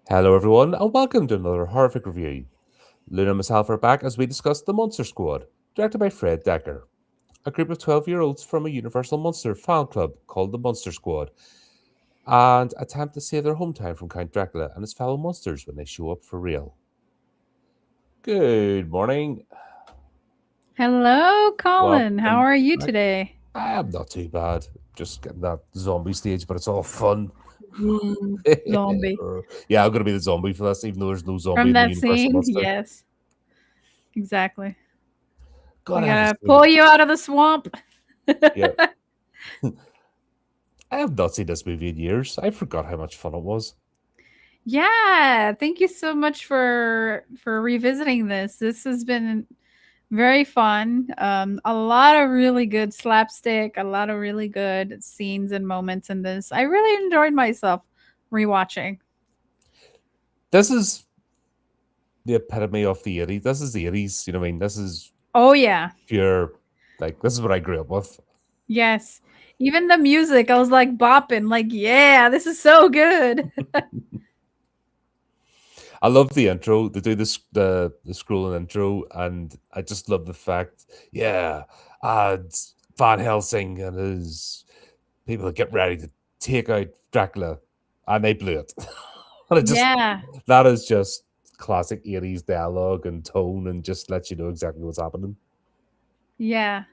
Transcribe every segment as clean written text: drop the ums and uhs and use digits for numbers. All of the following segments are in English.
Hello, everyone, and welcome to another horrific review. Luna and myself are back as we discuss The Monster Squad, directed by Fred Decker, a group of 12-year-olds from a Universal Monster fan club called the Monster Squad, and attempt to save their hometown from Count Dracula and his fellow monsters when they show up for real. Good morning. Hello, Colin. How Welcome are you back. today? I am not too bad. Just getting that zombie stage, but it's all fun. Zombie. Yeah, I'm going to be the zombie for this, even though there's no zombie From in the that Universal scene? Monster. Yes, exactly. God, We I haven't gotta seen. pull you out of the swamp. Yeah. I have not seen this movie in years. I forgot how much fun it was. Yeah, thank you so much for revisiting this. This has been very fun. A lot of really good slapstick, a lot of really good scenes and moments in this. I really enjoyed myself rewatching. This is the epitome of the 80s. This is the 80s. You know what I mean? This is Oh yeah. pure, like, this is what I grew up with. Yes. Even the music, I was like bopping, like, yeah, this is so good. I love the intro. They do this the scrolling intro, and I just love the fact, yeah, it's Van Helsing and his people get ready to take out Dracula, and they blew it. And it just Yeah. that is just classic 80s dialogue and tone, and just lets you know exactly what's happening. Yeah.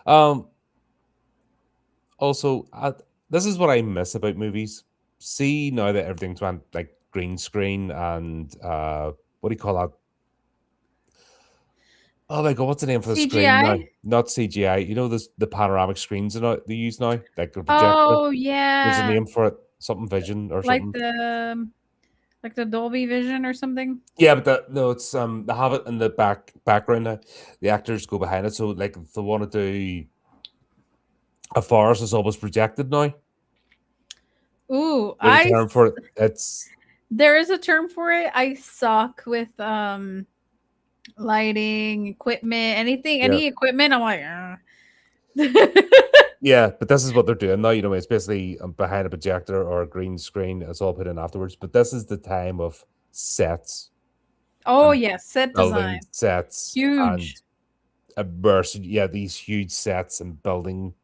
Um, Also, this is what I miss about movies. See, now that everything's went like green screen and what do you call that? Oh my god, what's the name for the screen now? CGI? Not CGI. You know the panoramic screens they use now, like a projector. Oh, There's a yeah. name for it, something Vision or Like something. the Dolby Vision or something? Yeah, but no, it's they have it in the background now. The actors go behind it, so like if they want to do a forest is always projected now. Ooh, There's a term for it. It's there is a term for it. I suck with lighting, equipment, anything, yeah. any equipment. I'm like, Yeah, but this is what they're doing now. You know, it's basically behind a projector or a green screen. It's all put in afterwards. But this is the time of sets oh and yes, set building design. sets and Huge. immersion. Yeah, these huge sets and building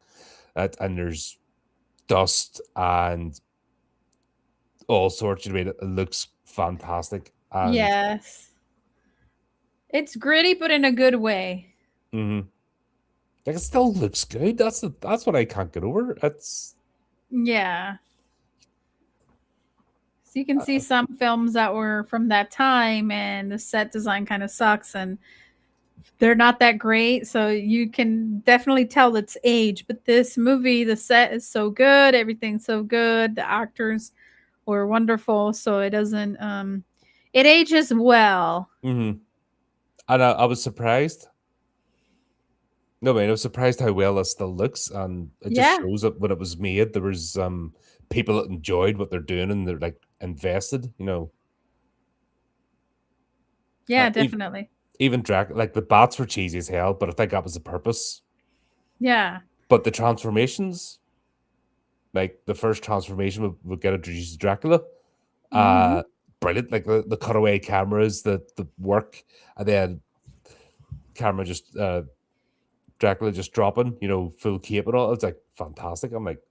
it, and there's dust and all sorts. You know, it looks fantastic, and Yes. It's gritty, but in a good way. mhm, like it still looks good. That's what I can't get over. It's Yeah. So you can see uh, some films that were from that time and the set design kind of sucks and they're not that great. So you can definitely tell its age. But this movie, the set is so good, everything's so good, the actors were wonderful. So it doesn't it ages well. mhm. And I was surprised. No, man, I was surprised how well it still looks, and it just Yeah. shows that when it was made, there was people that enjoyed what they're doing and they're like invested. You know, Yeah, even definitely. even Drac like the bats were cheesy as hell, but I think that was the purpose. Yeah. But the transformations, like the first transformation would get introduced to Dracula, Hmm. uh, brilliant. Like the cutaway cameras, the work, and then camera just Dracula just dropping, you know, full cape and all. It's like fantastic. I'm like,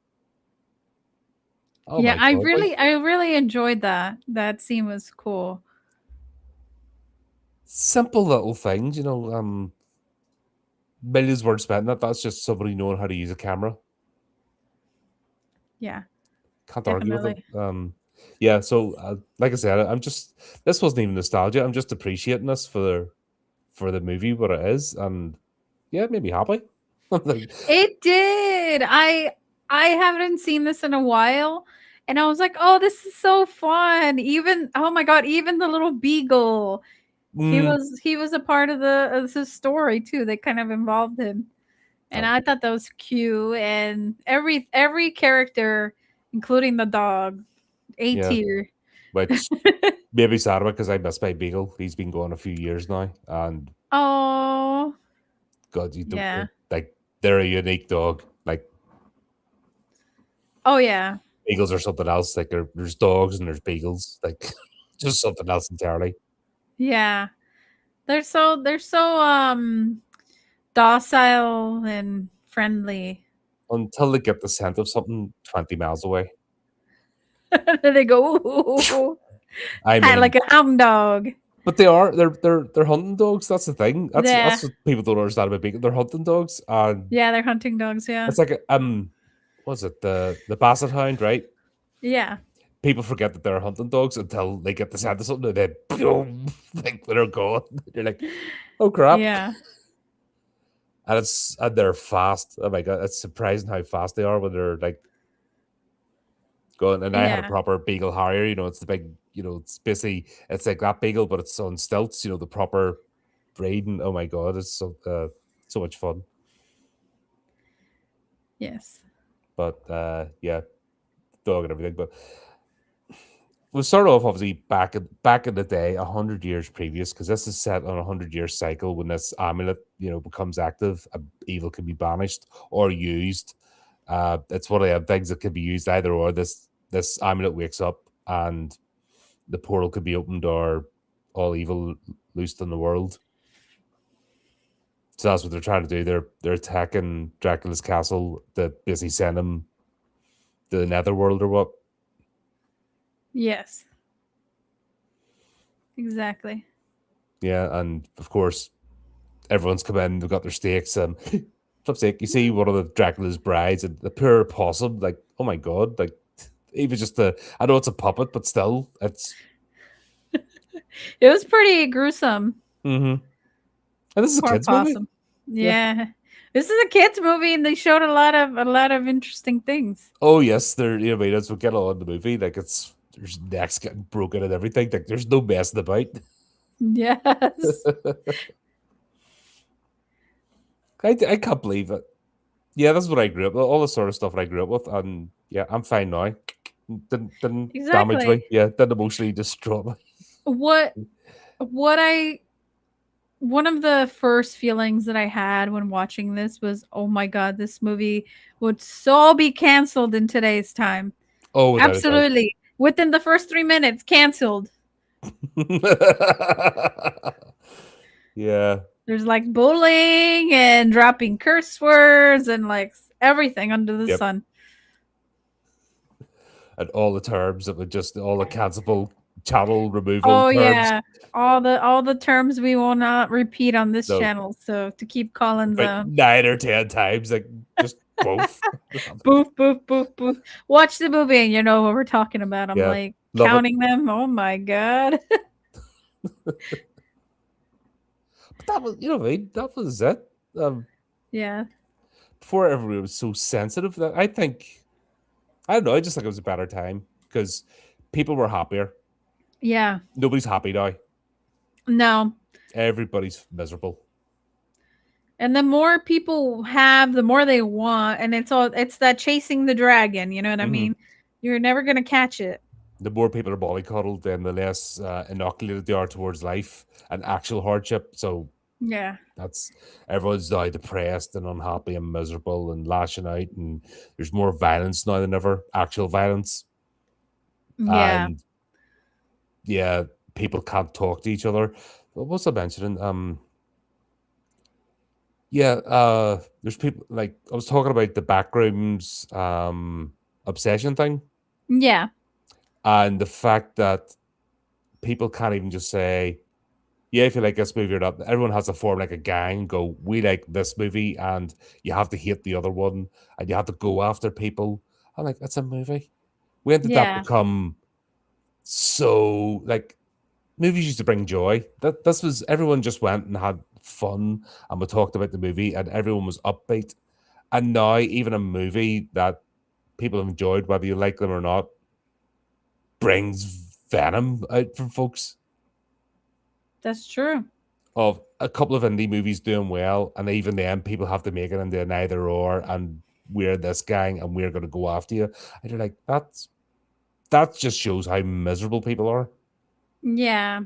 oh Yeah, my god, like I really enjoyed that. That scene was cool. simple little things, you know, millions words spent on that. That's just somebody knowing how to use a camera. Yeah, Can't argue with it. definitely. Yeah. So, like I said, I'm just this wasn't even nostalgia. I'm just appreciating this for the movie what it is, and yeah, it made me happy. Like, It did. I haven't seen this in a while and I was like, "Oh, this is so fun." Even oh my god, even the little beagle. mm, He was a part of the story too. They kind of involved him. And um, I thought that was cute and every character including the dog, A yeah, tier. which maybe sad about because I miss my beagle. He's been gone a few years now, and Oh, God, you don't yeah. like they're a unique dog. Like Oh yeah. Beagles are something else. Like there's dogs and there's beagles. Like just something else entirely. Yeah. They're so docile and friendly. Until they get the scent of something 20 miles away. Then they go, ooh, I like mean, a hound dog. but they're hunting dogs. That's the thing. Yeah. That's what people don't understand about beagles. They're hunting dogs, and Yeah, they're hunting dogs, yeah. it's like what's it, the basset hound, right? Yeah. People forget that they're hunting dogs until they get the scent of something, and then boom, like they're gone. They're like, oh crap. Yeah. And they're fast. Oh my god, it's surprising how fast they are when they're like going. And I had a Yeah. proper beagle harrier. It's the big. It's basically it's like that beagle, but it's on stilts. The proper breed. And oh my god, it's so much fun. Yes. But yeah, dog and everything. But we'll start off obviously back in the day, 100 years previous, because this is set on a 100-year cycle. When this amulet, becomes active, evil can be banished or used. It's one of the things that can be used either or. This amulet wakes up and the portal could be opened, or all evil loosed in the world. So that's what they're trying to do. They're attacking Dracula's castle to basically send him to the netherworld or what. Yes. Exactly. Yeah, and of course everyone's come in, they've got their stakes. Flip's sake, you see one of the Dracula's brides and the poor possum, like, oh my god, like even just I know it's a puppet, but still, it's It was pretty gruesome. mm-hmm. And this is a Poor kids' movie. possum. Yeah. Yeah. This is a kids movie and they showed a lot of interesting things. Oh yes, as we get on in the movie, like there's necks getting broken and everything. Like there's no messing about. Yes. I can't believe it. Yeah, that's what I grew up with. All the sort of stuff that I grew up with, and yeah, I'm fine now. Didn't damage me. Exactly. Yeah, didn't emotionally destroy me. What what I one of the first feelings that I had when watching this was, "Oh my god, this movie would so be canceled in today's time." Oh, without a doubt. Absolutely. Within the first 3 minutes, canceled. Yeah. There's like bullying and dropping curse words and like everything under the Yep. sun. And all the terms that would just all the cancelable channel removal Oh terms. yeah. All the terms we will not repeat on this No, channel. So to keep Colin's but 9 or 10 times, like just both. boof boof boof boof. Watch the movie and you know what we're talking about. I'm Yeah, like love it. counting them. Oh my god. But that was, what I mean? That was it. Yeah. Before everyone was so sensitive, that I don't know. I just think it was a better time because people were happier. Yeah. Nobody's happy now. No. Everybody's miserable. And the more people have, the more they want, and it's that chasing the dragon, you know what I Mhm. mean? You're never gonna catch it. The more people are mollycoddled, then the less inoculated they are towards life and actual hardship. So Yeah. that's everyone's now depressed and unhappy and miserable and lashing out, and there's more violence now than ever, actual violence. Yeah. And yeah, people can't talk to each other. What was I mentioning? Yeah, there's people like I was talking about the backrooms obsession thing, Yeah. and the fact that people can't even just say, yeah, if you like this movie or not. Everyone has to form like a gang, go, we like this movie, and you have to hate the other one, and you have to go after people. I'm like, that's a movie. When did that Yeah. become so like movies used to bring joy? That this was everyone just went and had fun, and we talked about the movie, and everyone was upbeat. And now even a movie that people have enjoyed, whether you like them or not, brings venom out from folks. That's true. Of a couple of indie movies doing well, and even then people have to make it into an either or, and we're this gang and we're going to go after you. And you're like, that just shows how miserable people are. Yeah.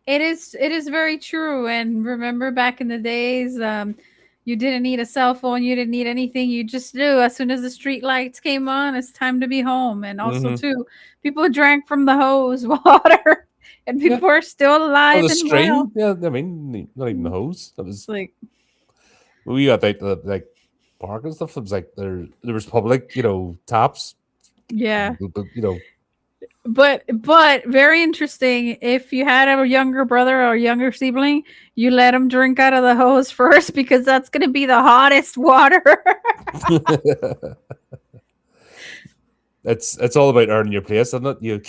It is very true. And remember back in the days, You didn't need a cell phone. You didn't need anything. You just knew as soon as the street lights came on, it's time to be home. And also, Mm-hmm. too, people drank from the hose water, and Yeah. people are still Oh, alive the and well. stream. Yeah, I mean, not even the hose. That It's was like, we got the like park and stuff. It was like there was public, taps. yeah. But, you know, But very interesting. If you had a younger brother or younger sibling, you let him drink out of the hose first because that's going to be the hottest water. it's all about earning your place, isn't it? You.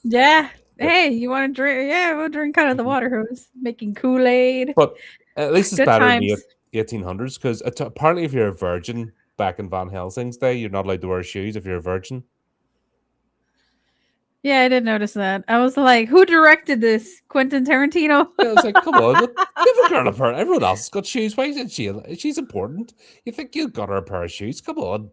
Yeah. Yep. Hey, you want to drink? Yeah, we'll drink out of the water hose. Making Kool-Aid. But at least it's Good better in the times. 1800s because apparently, if you're a virgin back in Van Helsing's day, you're not allowed to wear shoes if you're a virgin. Yeah, I did notice that. I was like, who directed this? Quentin Tarantino? Yeah, it's like, come on, give a girl a pair. Everyone else has got shoes. Why isn't she? She's important. You think you got her a pair of shoes? Come on.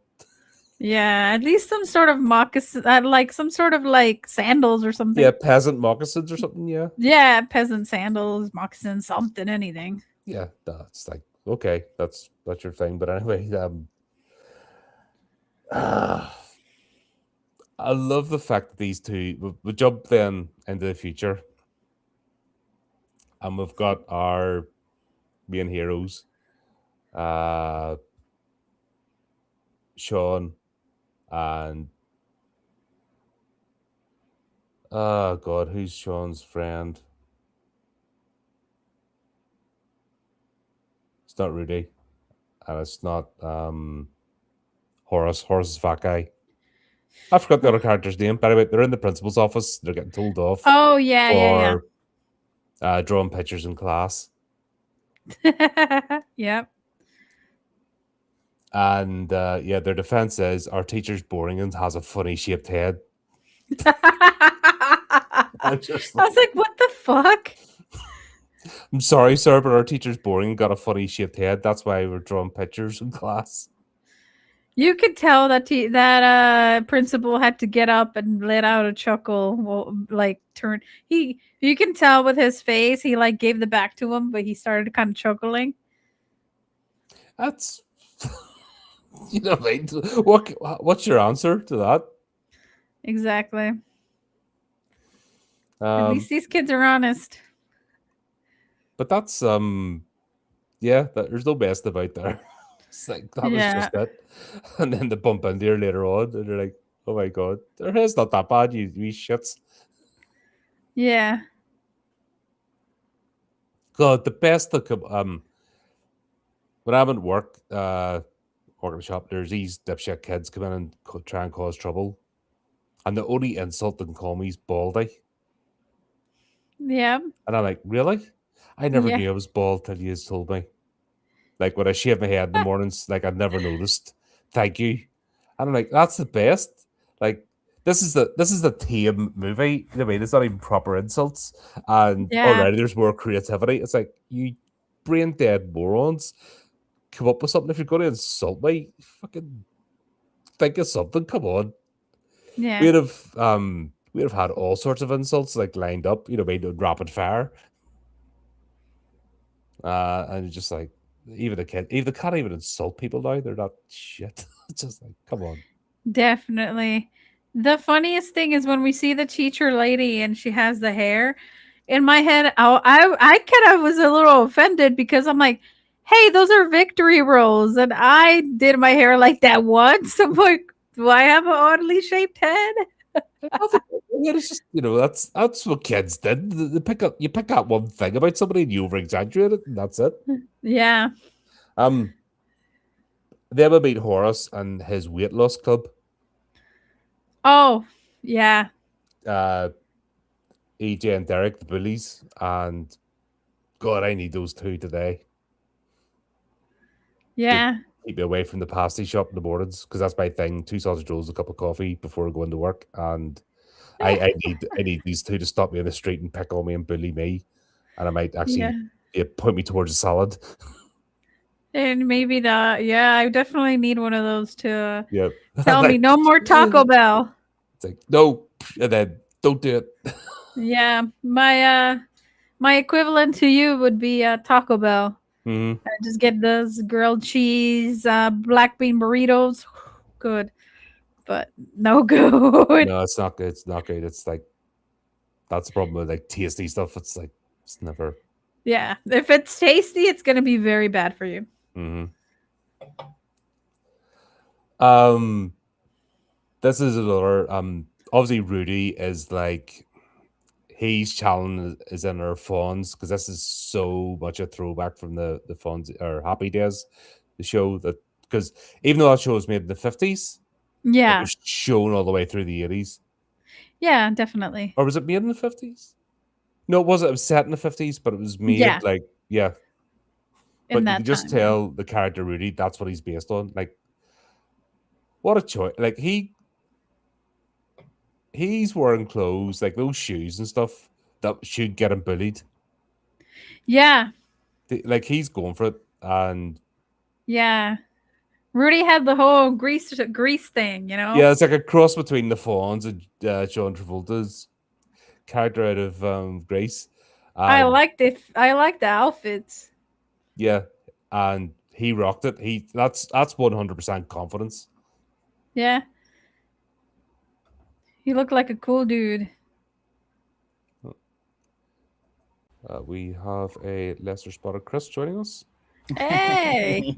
Yeah, at least some sort of moccasin, like some sort of like sandals or Yeah, something. peasant moccasins or something. Yeah, Yeah, peasant sandals, moccasins, something, anything. yeah. That's like okay, that's your thing. But anyway, I love the fact that these two we jump then into the future, and we've got our main heroes, uh, Sean and oh god, who's Sean's friend? It's not Rudy, and it's not Horace. Horace is fat guy. I forgot the other character's name. But anyway, they're in the principal's office. They're getting told off Oh yeah, yeah, for drawing pictures in class. yeah. Yep. And yeah, their defense is our teacher's boring and has a funny shaped head. I I'm just was like, like, what the fuck? I'm sorry, sir, but our teacher's boring and got a funny shaped head. That's why we're drawing pictures in class. You could tell that that principal had to get up and let out a chuckle. Well, like turn he. You can tell with his face. He like gave the back to him, but he started kind of chuckling. That's what I mean. What's your answer to that? Exactly. At Um, least these kids are honest. but that's yeah, there's no best about there. It's like that was Yeah. just it. And then they bump into her later on and they're like, oh my god, her hair's not that bad, you wee shits. Yeah. God, the best that could when I'm at work, working the shop, there's these dipshit kids come in and try and cause trouble. And the only insult they can call me is baldy. Yeah. And I'm like, really? I never Yeah. knew I was bald till you told me. Like when I shave my head in the mornings, like I'd never noticed. Thank you. And I'm like, that's the best. Like this is the tame movie. I mean, it's not even proper insults, and Yeah. already there's more creativity. It's like you brain dead morons come up with something. If you're going to insult me, fucking think of something. Come on. Yeah. We'd have had all sorts of insults like lined up. Made rapid fire. And it's just like even the kid, even they can't even insult people now. They're not shit. It's just like, come on. Definitely. The funniest thing is when we see the teacher lady and she has the hair. In my head, I kind of was a little offended because I'm like, hey, those are victory rolls. And I did my hair like that once. I'm like, do I have an oddly shaped head? Yeah, it's just that's what kids did. You pick up one thing about somebody and you over exaggerate it, and that's it. Yeah. Um, they ever meet Horace and his weight loss club. Oh, yeah. Uh, EJ and Derek, the bullies, and God, I need those two today to Yeah. keep me away from the pasty shop in the mornings because that's my thing. Two sausage rolls, a cup of coffee before going to work, and I need these two to stop me in the street and pick on me and bully me, and I might Yeah. actually point me towards a salad. And maybe yeah, I definitely need one of those to Yeah, tell me like no more Taco Bell. it's like no, and then don't do it. Yeah. My equivalent to you would be Taco Bell. Hmm. Just get those grilled cheese, black bean burritos. Good, but no good. No, it's not good. It's not good. It's like that's the problem with like tasty stuff. It's like it's never. Yeah, if it's tasty, it's gonna be very bad for you. Hmm. Um, this is another. Obviously Rudy is like he's challenging is in our phones because this is so much a throwback from the phones or Happy Days, the show that because even though that show was made in the 50s, it Yeah, was shown all the way through the 80s. yeah, definitely. Or was it made in the 50s? No, it wasn't. It was set in the 50s, but it was Yeah, made like, yeah. in But you could that just time. Yeah, tell the character Rudy, that's what he's based on. Like, what a choice. Like, he's wearing clothes, like those shoes and stuff that should get him bullied. yeah, Like, he's going for it. And yeah. Rudy had the whole grease thing, you know. yeah, it's like a cross between the Fawns and John Travolta's character out of Grace. I And liked it. I like the outfits. yeah, and he rocked it. That's 100% confidence. Yeah, he looked like a cool dude. We have a lesser spotted Chris joining us. Hey,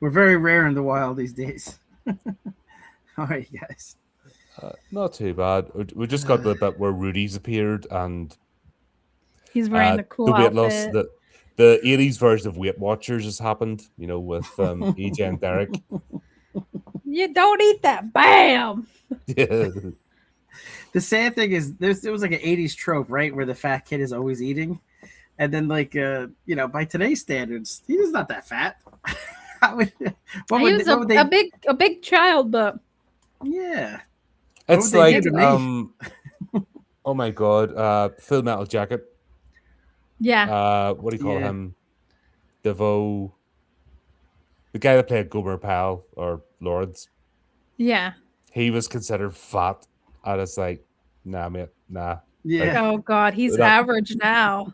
We're very rare in the wild these days. All right, guys. Not too bad. We just got the bit where Rudy's appeared and he's wearing the the cool weight loss. outfit. The 80s version of Weight Watchers has happened, with EJ and Derek. You don't eat that. Bam. Yeah. The sad thing is, there was like an '80s trope, right, where the fat kid is always eating, and then like by today's standards, he's not that fat. How would, He was what would they? a big child, but Yeah. It's would they do like to me? oh my god, Full Metal Jacket. yeah, What do you call Yeah. him? Devoe. The guy that played Gomer Pyle or Lawrence. yeah. He was considered fat. And it's like, nah, mate, nah. Yeah. Oh God, he's That- average now.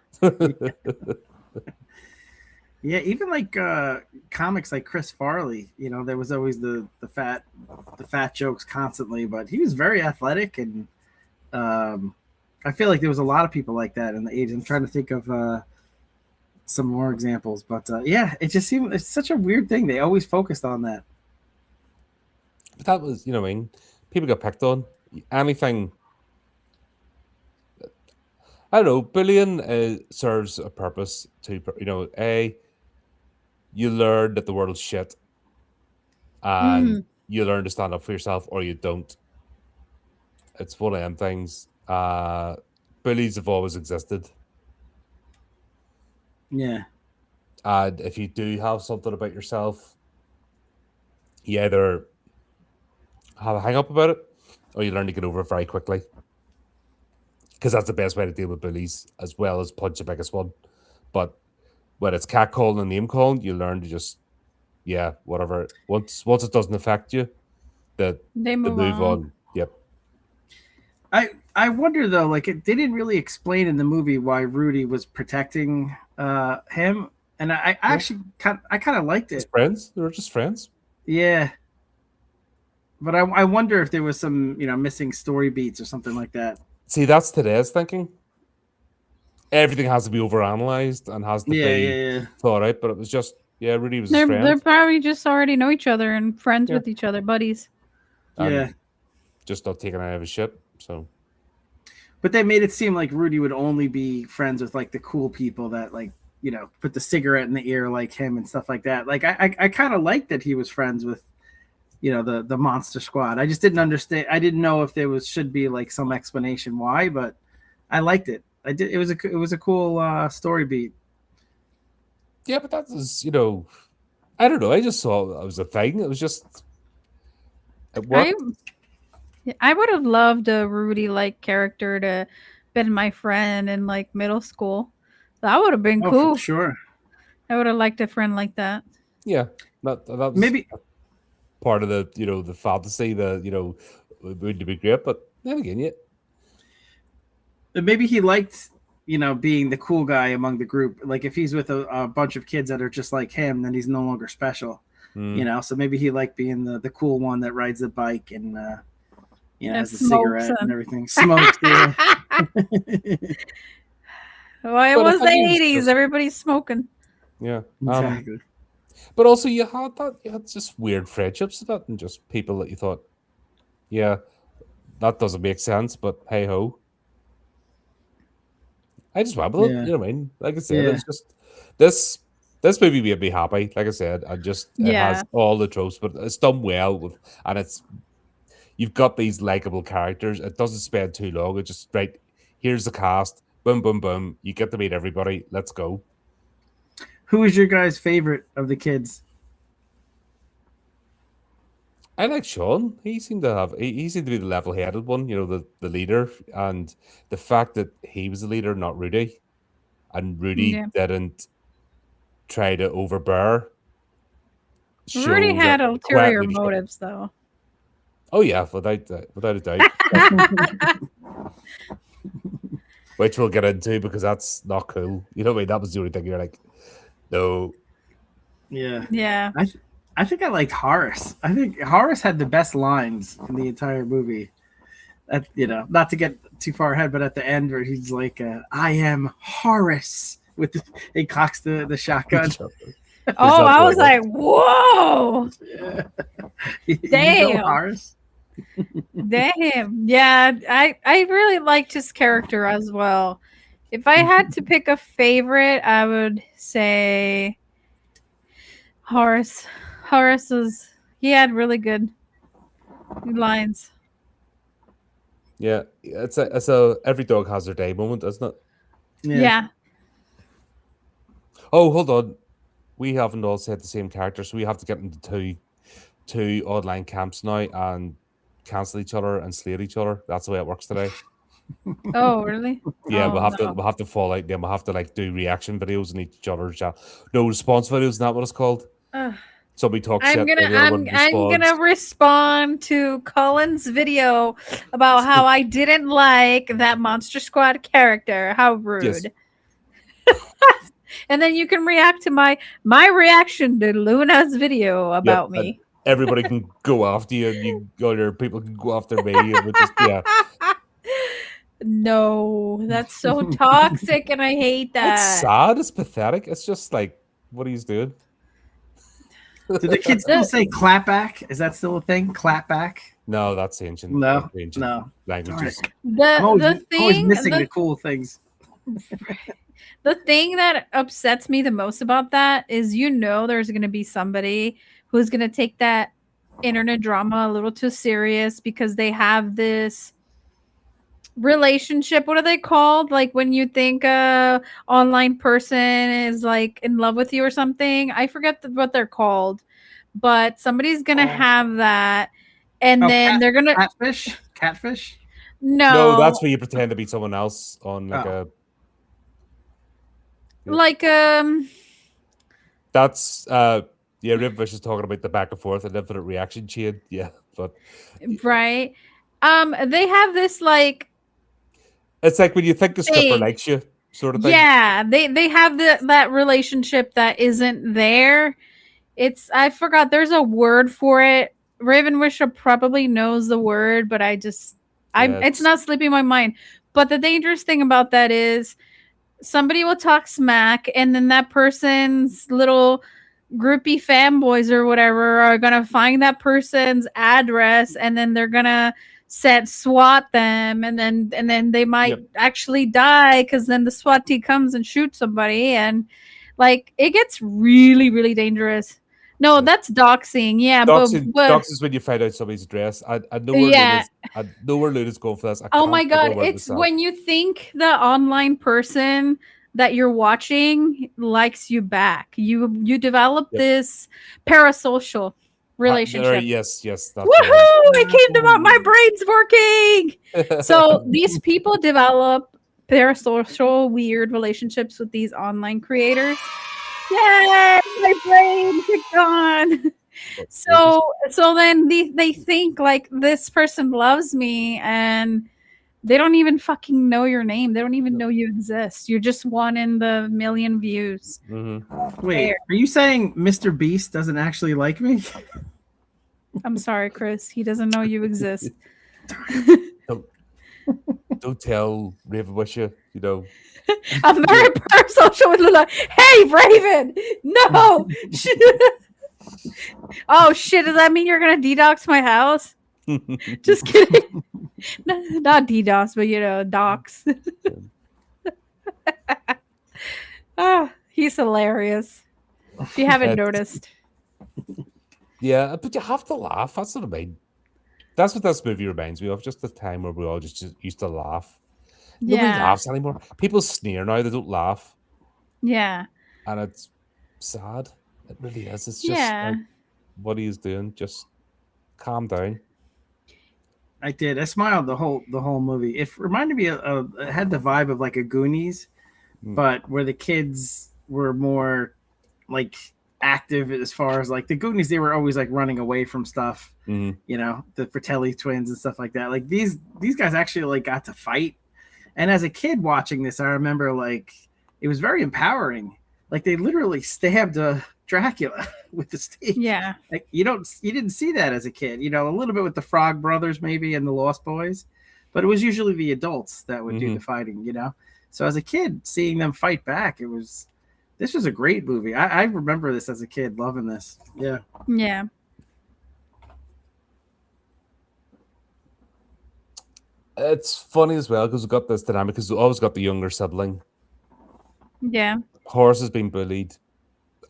Yeah, even like comics like Chris Farley, there was always the fat jokes constantly, but he was very athletic, and I feel like there was a lot of people like that in the 80s. I'm trying to think of some more examples, but yeah, it just seemed it's such a weird thing. They always focused on that. But that was, what I mean, people got picked on. Anything, I don't know, bullying serves a purpose to, you learn that the world's shit and you learn to stand up for yourself or you don't. It's one of them things. Bullies have always existed. Yeah. And if you do have something about yourself, you either have a hang up about it or you learn to get over it very quickly. Because that's the best way to deal with bullies, as well as punch the biggest one. But when it's catcalling and name calling, you learn to just, whatever. Once it doesn't affect you, the They move move on. on. Yep. I wonder though, like they didn't really explain in the movie why Rudy was protecting him, and I actually kind of liked Just it. friends. They were just friends. Yeah. But I wonder if there was some, missing story beats or something like that. See, that's today's thinking. Everything has to be overanalyzed and has to Yeah, be yeah. thought out, but it was just, Rudy was his They're friend. probably just already know each other and friends Yeah. with each other, buddies. And Yeah. just not taking any of his shit. So But they made it seem like Rudy would only be friends with like the cool people that like, put the cigarette in the ear like him and stuff like that. Like I kind of liked that he was friends with, the Monster Squad. I just didn't understand. I didn't know if there should be like some explanation why, but I liked it. I did. It was a cool story beat. yeah, but that was, I don't know. I just saw it was a thing. It was just it I worked. I would have loved a Rudy like character to been my friend in like middle school. That would have been Oh, cool. for sure. I would have liked a friend like that. Yeah, that was Maybe part of the the fantasy. Would be great, but then again, yeah, maybe he liked being the cool guy among the group. Like if he's with a bunch of kids that are just like him, then he's no longer special. So maybe he liked being the cool one that rides the bike and has a cigarette and everything. Smokes. Yeah. Well, it was the 80s. Everybody's smoking. Yeah. Exactly. But also you had just weird friendships with that, and just people that you thought, yeah, that doesn't make sense, but hey ho. I just went with it. Yeah. You know what I mean? Like I said, it's just this movie made me happy. Like I said, it has all the tropes, but it's done well and you've got these likable characters. It doesn't spend too long. It just right, here's the cast, boom, boom, boom. You get to meet everybody. Let's go. Who is your guys' favorite of the kids? I like Sean. He seemed to be the level-headed one, the leader, and the fact that he was the leader, not Rudy, and Rudy didn't try to overbear. Rudy had ulterior motives, though. Oh yeah, without a doubt. Which we'll get into because that's not cool. You know what I mean? That was the only thing you're like, no. Yeah. Yeah. I think I liked Horace. I think Horace had the best lines in the entire movie. Not to get too far ahead, but at the end where he's like, "I am Horace," he cocks the shotgun. Oh, I was like, "Whoa!" Yeah. Damn, Horace. Damn. Yeah, I really liked his character as well. If I had to pick a favorite, I would say Horace. He had really good lines. Yeah, it's a every dog has their day moment, isn't it? Yeah. Oh, hold on. We haven't all said the same character, so we have to get into two online camps now and cancel each other and slate each other. That's the way it works today. Oh, really? Yeah, we'll have to fall out. Then we'll have to do reaction videos in each other's chat. No response videos. Isn't that what it's called? Somebody talks shit. I'm gonna respond to Colin's video about how I didn't like that Monster Squad character. How rude. Yes. And then you can react to my reaction to Luna's video about me. Everybody can go after you, and other people can go after me. No, that's so toxic, and I hate that. It's sad. It's pathetic. It's just like, what are you doing? Do the kids still say clapback? Is that still a thing? Clapback? No, that's ancient. No, languages. Right. Always missing the cool things. The thing that upsets me the most about that is, there's going to be somebody who's going to take that internet drama a little too serious because they have this relationship. What are they called? Like when you think a online person is like in love with you or something. I forget what they're called, but somebody's going to have that. And then they're going to catfish. No, that's where you pretend to be someone else on that's Rivvish is talking about the back and forth and infinite reaction chain. Yeah, but right. They have this like, it's like when you think a stripper likes you, sort of thing. Yeah, they have that relationship that isn't there. I forgot. There's a word for it. Ravenwisher probably knows the word, but it's not slipping my mind. But the dangerous thing about that is somebody will talk smack, and then that person's little groupie fanboys or whatever are gonna find that person's address, and then they're gonna SWAT them, and then they might actually die because then the SWAT team comes and shoots somebody, and like it gets really, really dangerous. No, that's doxing. Yeah, doxing is when you find out somebody's address. I know where Luna's going for this. Oh my god, it's when you think the online person that you're watching likes you back. You develop this parasocial relationship. Yes. Woohoo! It came to my brain's working. So these people develop parasocial weird relationships with these online creators. Yay! My brain kicked on. So then they think like this person loves me, and They don't even fucking know your name. They don't even know you exist. You're just one in the million views. Wait, There. are you saying Mr. Beast doesn't actually like me? I'm sorry, Chris. He doesn't know you exist. Don't tell Raven with you, you know. A very personal show with Lula. Hey, Raven! No! Oh, shit. Does that mean you're going to DDoS my house? Just kidding. Not DDoS, but, docs. He's hilarious. If you haven't noticed. Yeah, but you have to laugh. That's what I mean. That's what this movie reminds me of. Just the time where we all just used to laugh. Nobody Yeah. laughs anymore. People sneer now. They don't laugh. Yeah. And it's sad. It really is. It's just Yeah. like what he's doing. Just calm down. I did. I smiled the whole movie. It reminded me of it had the vibe of like a Goonies, but where the kids were more like active as far as like the Goonies. They were always like running away from stuff. You know, the Fratelli twins and stuff like that. Like these guys actually like got to fight. And as a kid watching this, I remember like it was very empowering. Like they literally stabbed Dracula with the stake. Yeah. Like you didn't see that as a kid. You know, a little bit with the Frog Brothers maybe and the Lost Boys, but it was usually the adults that would do the fighting. You know, so as a kid seeing them fight back, this was a great movie. I remember this as a kid, loving this. Yeah. Yeah. It's funny as well because we've got this dynamic because we've always got the younger sibling. Yeah. Horace has been bullied.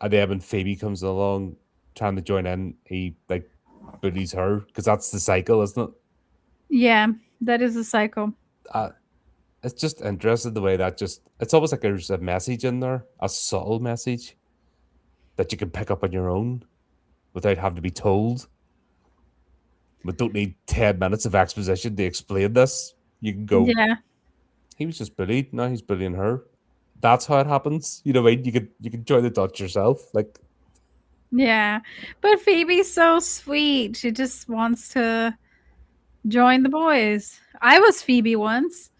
And then when Phoebe comes along trying to join in, he like bullies her because that's the cycle, isn't it? Yeah. That is a cycle. It's just interesting the way that it's almost like there's a message in there, a subtle message that you can pick up on your own without having to be told. We don't need 10 minutes of exposition to explain this. You can go, Yeah. he was just bullied, now he's bullying her. That's how it happens. You know what I mean? You can join the dots yourself. Like, yeah. But Phoebe's so sweet. She just wants to join the boys. I was Phoebe once.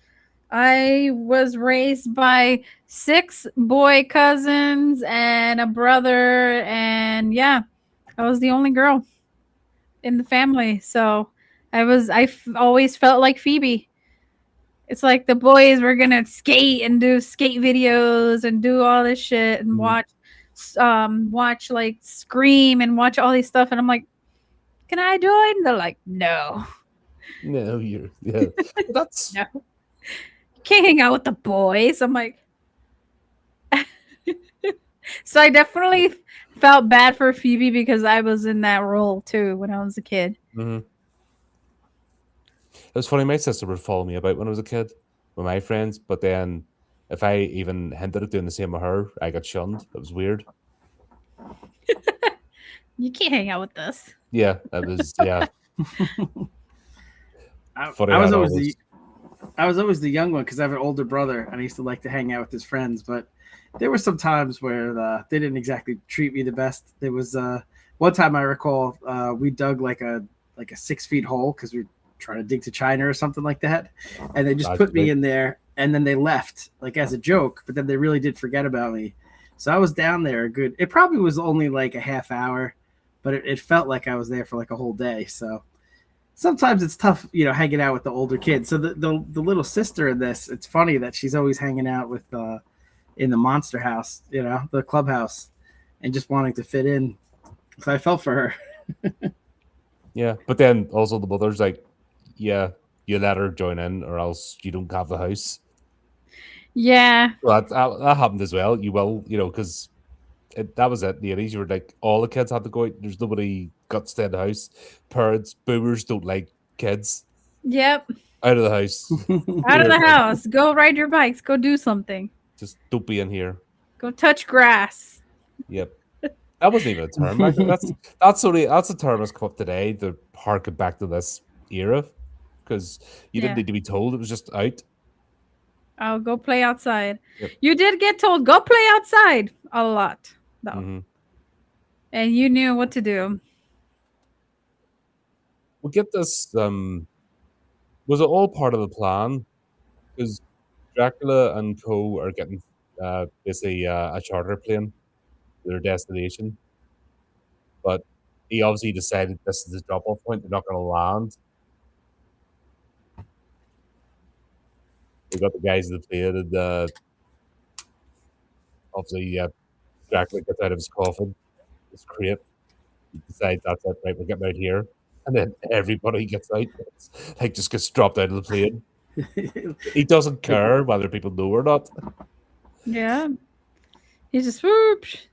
I was raised by 6 boy cousins and a brother, and yeah, I was the only girl in the family. So always felt like Phoebe. It's like the boys were gonna skate and do skate videos and do all this shit and watch like Scream and watch all these stuff, and I'm like, can I join? They're like, no. no, yeah. That's No. Can't hang out with the boys. I'm like, so I definitely felt bad for Phoebe because I was in that role too when I was a kid. It was funny. My sister would follow me about when I was a kid with my friends, but then if I even hinted at doing the same with her, I got shunned. It was weird. You can't hang out with us. Yeah, that was I was always the young one because I have an older brother and I used to like to hang out with his friends. But there were some times where they didn't exactly treat me the best. There was one time I recall we dug like a 6 feet hole because we were trying to dig to China or something like that, and they just put me in there and then they left like as a joke. But then they really did forget about me. So I was down there a good. It probably was only like a half hour, but it felt like I was there for like a whole day. So. Sometimes it's tough, you know, hanging out with the older kids. So the little sister in this, it's funny that she's always hanging out with in the monster house, you know, the clubhouse, and just wanting to fit in. So I felt for her. Yeah, but then also the mother's like, yeah, you let her join in or else you don't have the house. Yeah. Well, that happened as well. You will, you know, because that was it in the 80s. You were like, all the kids had to go out. There's nobody got to stay in the house. Parents, boomers don't like kids. Yep. Out of the house. Out of the house. Go ride your bikes. Go do something. Just don't be in here. Go touch grass. Yep. That wasn't even a term. That's a term that's come up today to harken back to this era. Because you didn't need to be told. It was just out. Oh, go play outside. Yep. You did get told, go play outside a lot, though. And you knew what to do. We'll get this. Was it all part of the plan because Dracula and co are getting basically a charter plane to their destination, but he obviously decided this is the drop off point. They're not going to land. They got the guys in the plane, and obviously Dracula gets out of his coffin, his crate. He decides that's it, right? We're getting out here, and then everybody gets out, like just gets dropped out of the plane. He doesn't care whether people know or not. Yeah. He just whoops.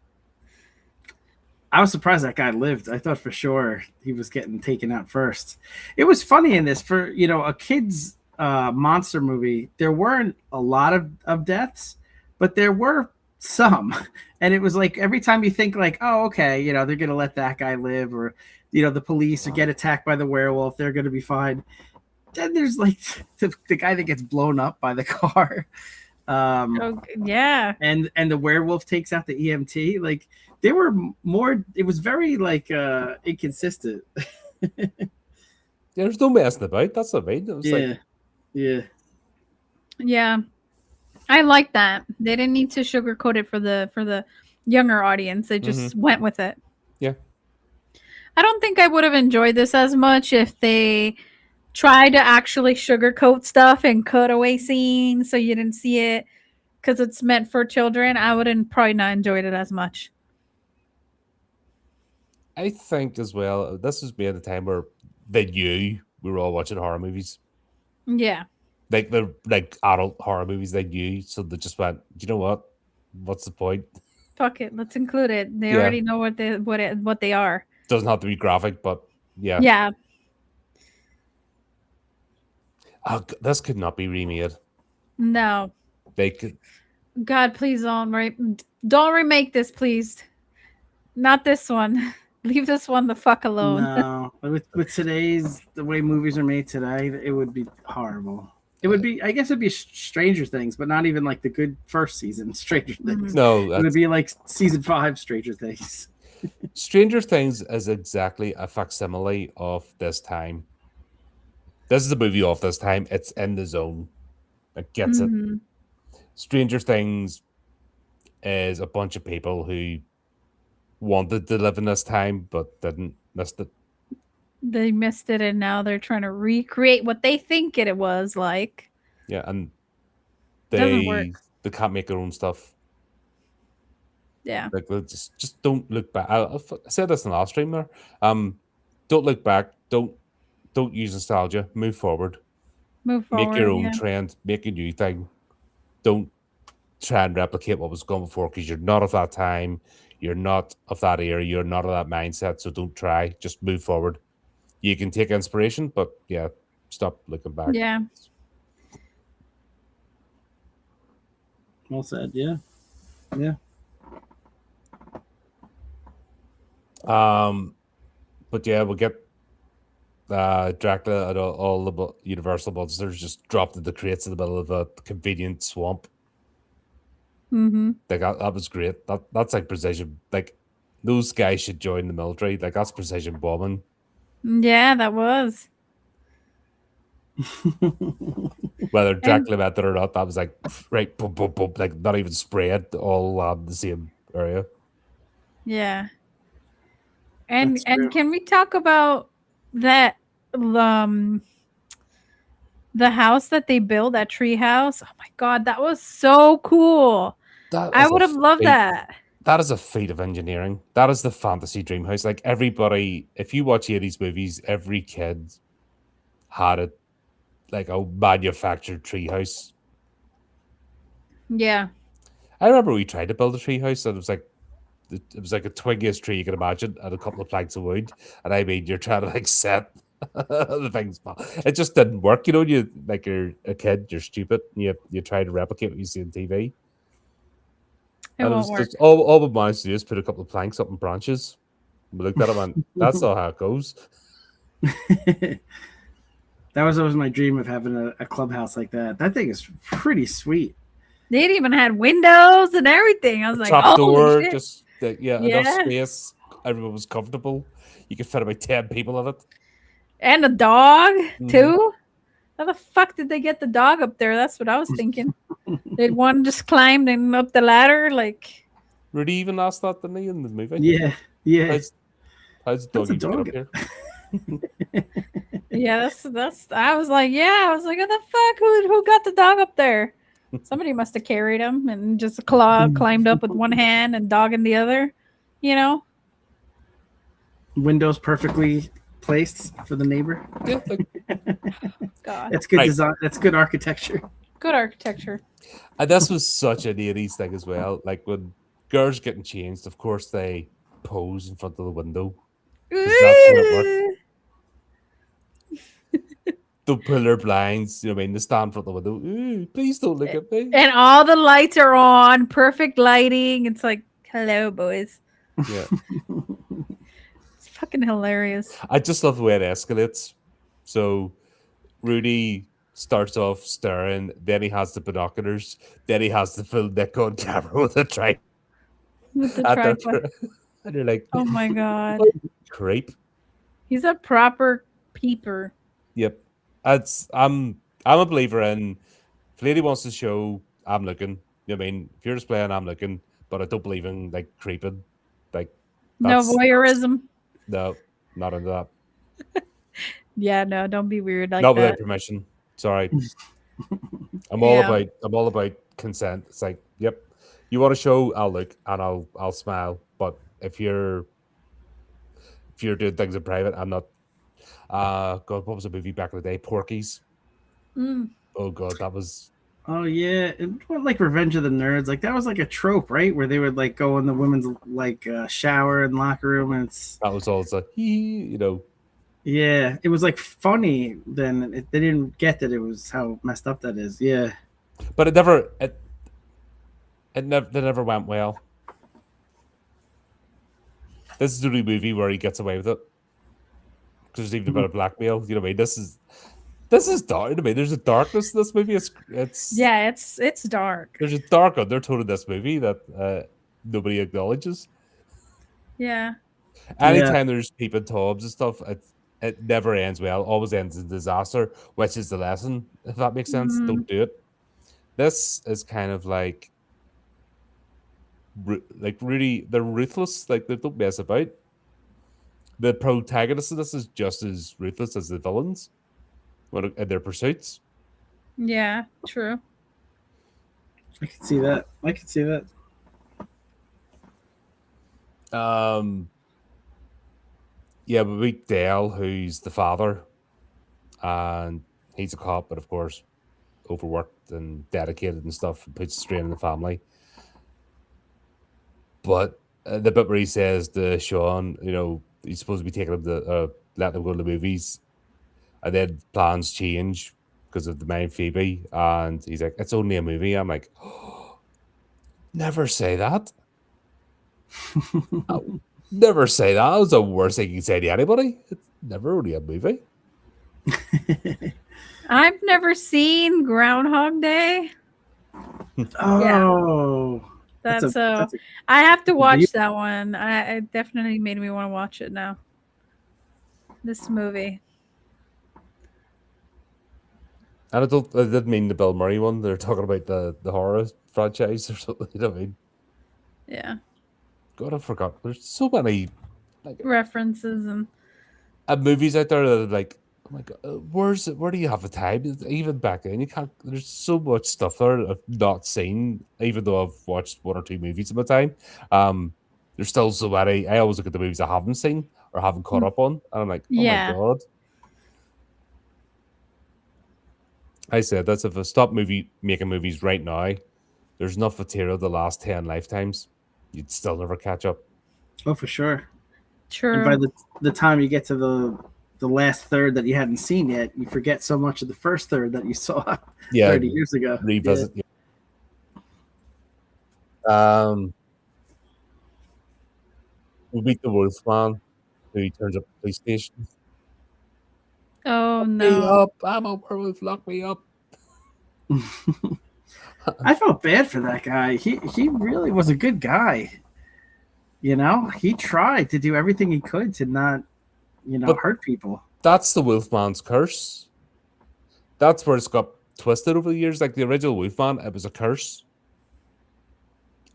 I was surprised that guy lived. I thought for sure he was getting taken out first. It was funny in this for a kid's monster movie. There weren't a lot of deaths, but there were some, and it was like every time you think like, oh, okay, they're gonna let that guy live, or the police or get attacked by the werewolf, they're gonna be fine. Then there's like the guy that gets blown up by the car. Yeah. And the werewolf takes out the EMT. Like they were more. It was very like inconsistent. There's no messing about. That's what I mean. It was like, Yeah. I like that. They didn't need to sugarcoat it for the younger audience. They just went with it. yeah. I don't think I would have enjoyed this as much if they tried to actually sugarcoat stuff and cut away scenes so you didn't see it because it's meant for children. I wouldn't probably not enjoyed it as much. I think as well, this was made at a time where they knew we were all watching horror movies. Yeah. Like the adult horror movies they knew, so they just went, you know what? What's the point? Fuck it, let's include it. They Yeah. already know what they are. Doesn't have to be graphic, but yeah. Yeah. This could not be remade. No. They could. God, please don't remake this, please. Not this one. Leave this one the fuck alone. No, with today's the way movies are made today, it would be horrible. It would be, I guess, it'd be Stranger Things, but not even like the good first season Stranger Things. No, it would be like season 5 Stranger Things. Stranger Things is exactly a facsimile of this time. This is a movie of this time. It's in the zone. It gets it. Stranger Things is a bunch of people who wanted to live in this time but didn't, missed it. They missed it, and now they're trying to recreate what they think it was like. Yeah, and Doesn't work. they can't make their own stuff. Yeah. Like they just don't look back. I said this in the last stream there. Don't look back. Don't use nostalgia. Move forward. Move forward. Make your own yeah. trend. Make a new thing. Don't try and replicate what was gone before because you're not of that time. You're not of that era. You're not of that mindset. So don't try. Just move forward. You can take inspiration, but yeah, stop looking back. Yeah. Well said. Yeah. Yeah. But yeah, we'll get Dracula and all the Universal monsters just dropped in the crates in the middle of a convenient swamp. Like that was great. That's like precision. Like those guys should join the military. Like that's precision bombing. Yeah, that was. Whether Dracula meant it or not, that was like right, boom, boom, boom, like not even spread all the same area. Yeah. And That's true. can we talk about that the house that they built, that tree house? Oh my god, that was so cool. I would have loved that. That is a feat of engineering. That is the fantasy dream house. Like everybody, if you watch 80s movies, every kid had it like a manufactured tree house. Yeah. I remember we tried to build a tree house and it was like a twiggiest tree you can imagine and a couple of planks of wood. And I mean, you're trying to like set the things. It just didn't work. You know, you're a kid, you're stupid. And you try to replicate what you see on TV. It won't work. Just, all we managed to do is put a couple of planks up in branches. We looked at it and went, that's not how it goes. That was always my dream of having a clubhouse like that. That thing is pretty sweet. They even had windows and everything. I was like, Trap door, shit. just enough space. Everyone was comfortable. You could fit about 10 people in it. And a dog too. How the fuck did they get the dog up there? That's what I was thinking. Did one just climb and up the ladder? Like, Rudy even asked that, didn't he, in the movie? Yeah, yeah. How's the How's dog the even get up dog here? yeah, that's. I was like, yeah, I was like, what the fuck? Who got the dog up there? Somebody must have carried him and just climbed up with one hand and dog in the other. You know? Windows perfectly placed for the neighbor. Yeah, like, God, That's good Right. design. That's good architecture. good architecture. and this was such an 80s thing as well. Like when girls getting changed, of course they pose in front of the window. That's when it worked. They'll pull their blinds, you know what I mean? They stand in front of the window. Ooh, please don't look at me. And all the lights are on, perfect lighting. It's like, hello, boys. Yeah. It's fucking hilarious. I just love the way it escalates. So Rudy starts off staring, then he has the binoculars, then he has the full Nikon camera with a tripod. With the at their tripod. throat. And you're like, Oh my god. creep. He's a proper peeper. Yep. I'm a believer in if a lady wants to show I'm looking, you know what I mean? If you're displaying I'm looking, but I don't believe in like creeping. Like No that's voyeurism. no, not into that. Yeah, no, don't be weird like Not that. without permission. Sorry. I'm all Yeah. about consent. It's like, yep. You want to show, I'll look and I'll smile. But if you're doing things in private, I'm not. God, what was a movie back in the day? Porky's. Mm. Oh God, that was Oh yeah, it went like Revenge of the Nerds. Like that was like a trope, right? Where they would like go in the women's like shower and locker room, and it's all. It's like, you know. yeah, it was like funny. Then they didn't get that it was how messed up that is. Yeah, But it never went well. This is the only movie where he gets away with it. Because there's even a bit of blackmail. You know what I mean? This is dark. I mean, there's a darkness in this movie. It's Yeah, it's dark. There's a dark undertone in this movie that nobody acknowledges. Yeah. Anytime there's peeping toms and stuff, it never ends well. Always ends in disaster, which is the lesson. If that makes sense, Mm. don't do it. This is kind of like really, they're ruthless. Like they don't mess about. The protagonist of this is just as ruthless as the villains in their pursuits. Yeah, true. I can see that. I can see that. Yeah, we meet Dale, who's the father, and he's a cop, but of course, overworked and dedicated and stuff, and puts strain on the family. But the bit where he says to Sean, you know, he's supposed to be taking him to let them go to the movies, and then plans change because of the main Phoebe, and he's like, "It's only a movie." I'm like, oh, never say that. Oh, never say that. That was the worst thing you can say to anybody. It's never really a movie. I've never seen Groundhog Day. Oh, That's a I have to a watch deep- that one. It definitely made me want to watch it now. This movie. And I didn't mean the Bill Murray one. They're talking about the horror franchise or something. You know what I mean? Yeah. God, I forgot. There's so many References and movies out there that are like, oh my God, where do you have the time? Even back then, you can't. There's so much stuff there that I've not seen, even though I've watched one or two movies in my time. There's still so many. I always look at the movies I haven't seen or haven't caught up on, and I'm like, oh Yeah. my God. I said that's if I stop making movies right now, there's enough material to last 10 lifetimes. You'd still never catch up. oh for sure. true. And by the time you get to the last third that you hadn't seen yet, you forget so much of the first third that you saw Yeah, 30 years ago. revisit. Yeah. We meet the Wolfman, who turns up at the police station. Oh Me no. up! I'm a werewolf. Lock me up. I felt bad for that guy. He really was a good guy. You know, he tried to do everything he could to not, But- hurt people. That's the Wolfman's curse. that's where it's got twisted over the years. Like the original Wolfman, it was a curse,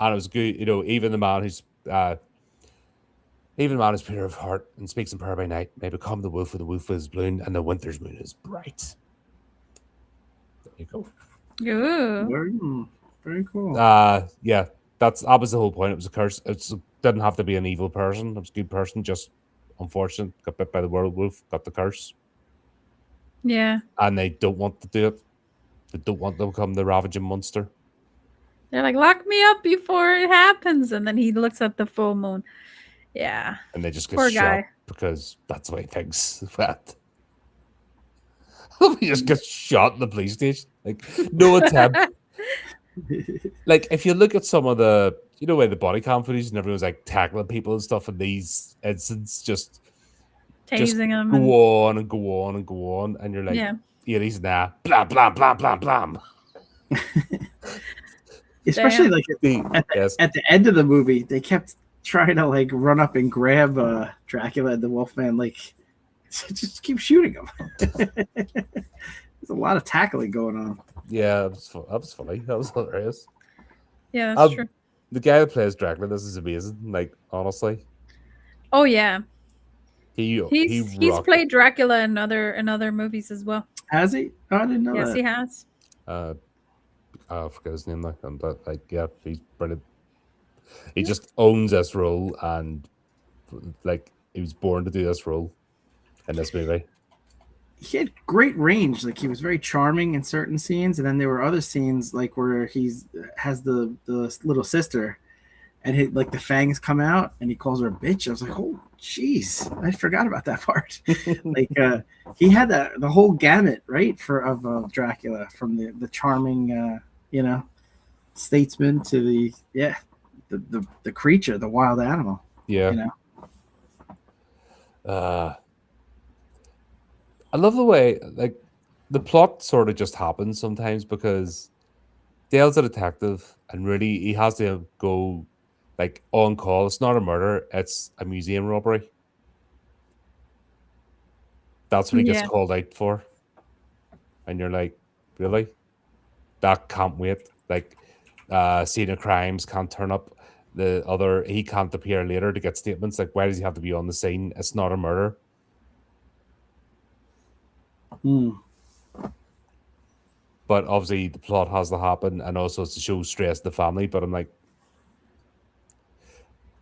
and it was good. You know, even the man who's pure of heart and speaks in prayer by night may become the wolf, for the wolf is blown and the winter's moon is bright. There you go. Ooh. Very cool. Yeah, that was the whole point. It was a curse. It didn't have to be an evil person. It was a good person, just unfortunate, got bit by the werewolf, got the curse, Yeah. and they don't want to do it. They don't want to become the ravaging monster, They're like, lock me up before it happens. And then he looks at the full moon. Yeah. and they just get Poor shot guy. because that's the way things went. He just gets shot in the police station. Like no attempt. Like if you look at some of the, you know, where the body cam footage and everyone's like tackling people and stuff, and these incidents just Tasing him. go on and go on and go on, and you're like, Yeah. he's nah, blah blah blah blah blah. Especially Damn. like Yes. at the end of the movie, they kept trying to like run up and grab Dracula and the Wolfman. Like, just keep shooting him. There's a lot of tackling going on. Yeah, that was funny. That was hilarious. Yeah, that's true. The guy that plays Dracula, this is amazing. Like honestly, Oh yeah. he's He's played Dracula in other movies as well. Has he? Oh, I didn't know Yes, that. he has. I forget his name now, but like yeah, he's brilliant. He just owns this role, and like he was born to do this role in this movie. He had great range. Like he was very charming in certain scenes, and then there were other scenes like where has the little sister, and like the fangs come out, and he calls her a bitch. I was like, oh, jeez, I forgot about that part. Like he had the whole gamut, right, of Dracula, from the charming, statesman to the creature, the wild animal. Yeah. You know. I love the way like the plot sort of just happens sometimes because Dale's a detective and really he has to go like on call. It's not a murder, it's a museum robbery. That's what he gets called out for. And you're like, really? That can't wait. Like scene of crimes can't turn up. He can't appear later to get statements. Like, why does he have to be on the scene? It's not a murder. But obviously the plot has to happen, and also it's to show stress to the family. But I'm like,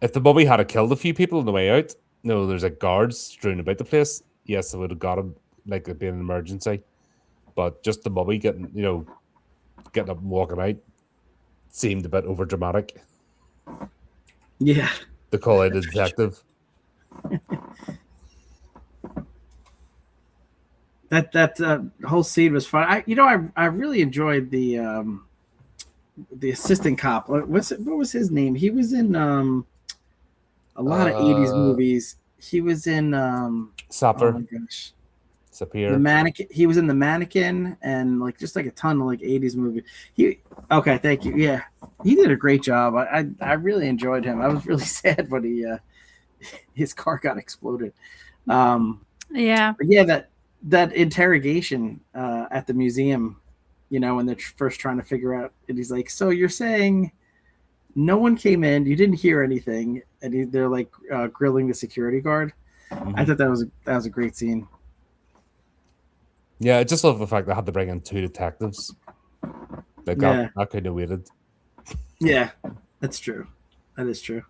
if the mummy had killed a few people on the way out, no, there's like guards strewn about the place. Yes, I would have got him, like it'd been an emergency. But just the mummy getting up and walking out seemed a bit over dramatic. Yeah. To call out a detective. That whole scene was fun. I really enjoyed the assistant cop. What was his name? He was in a lot of 80s movies. He was in Sapper. Oh my gosh. Sapir. The Mannequin. He was in The Mannequin and like just like a ton of like 80s movies. Okay, thank you. Yeah. He did a great job. I really enjoyed him. I was really sad when his car got exploded. Yeah. But yeah, that interrogation at the museum, when they're first trying to figure out, and he's like, so you're saying no one came in, you didn't hear anything, and they're like grilling the security guard. Mm-hmm. I thought that was a great scene. Yeah, I just love the fact that I had to bring in 2 detectives. Like that kind of waited. Yeah, that's true. That is true.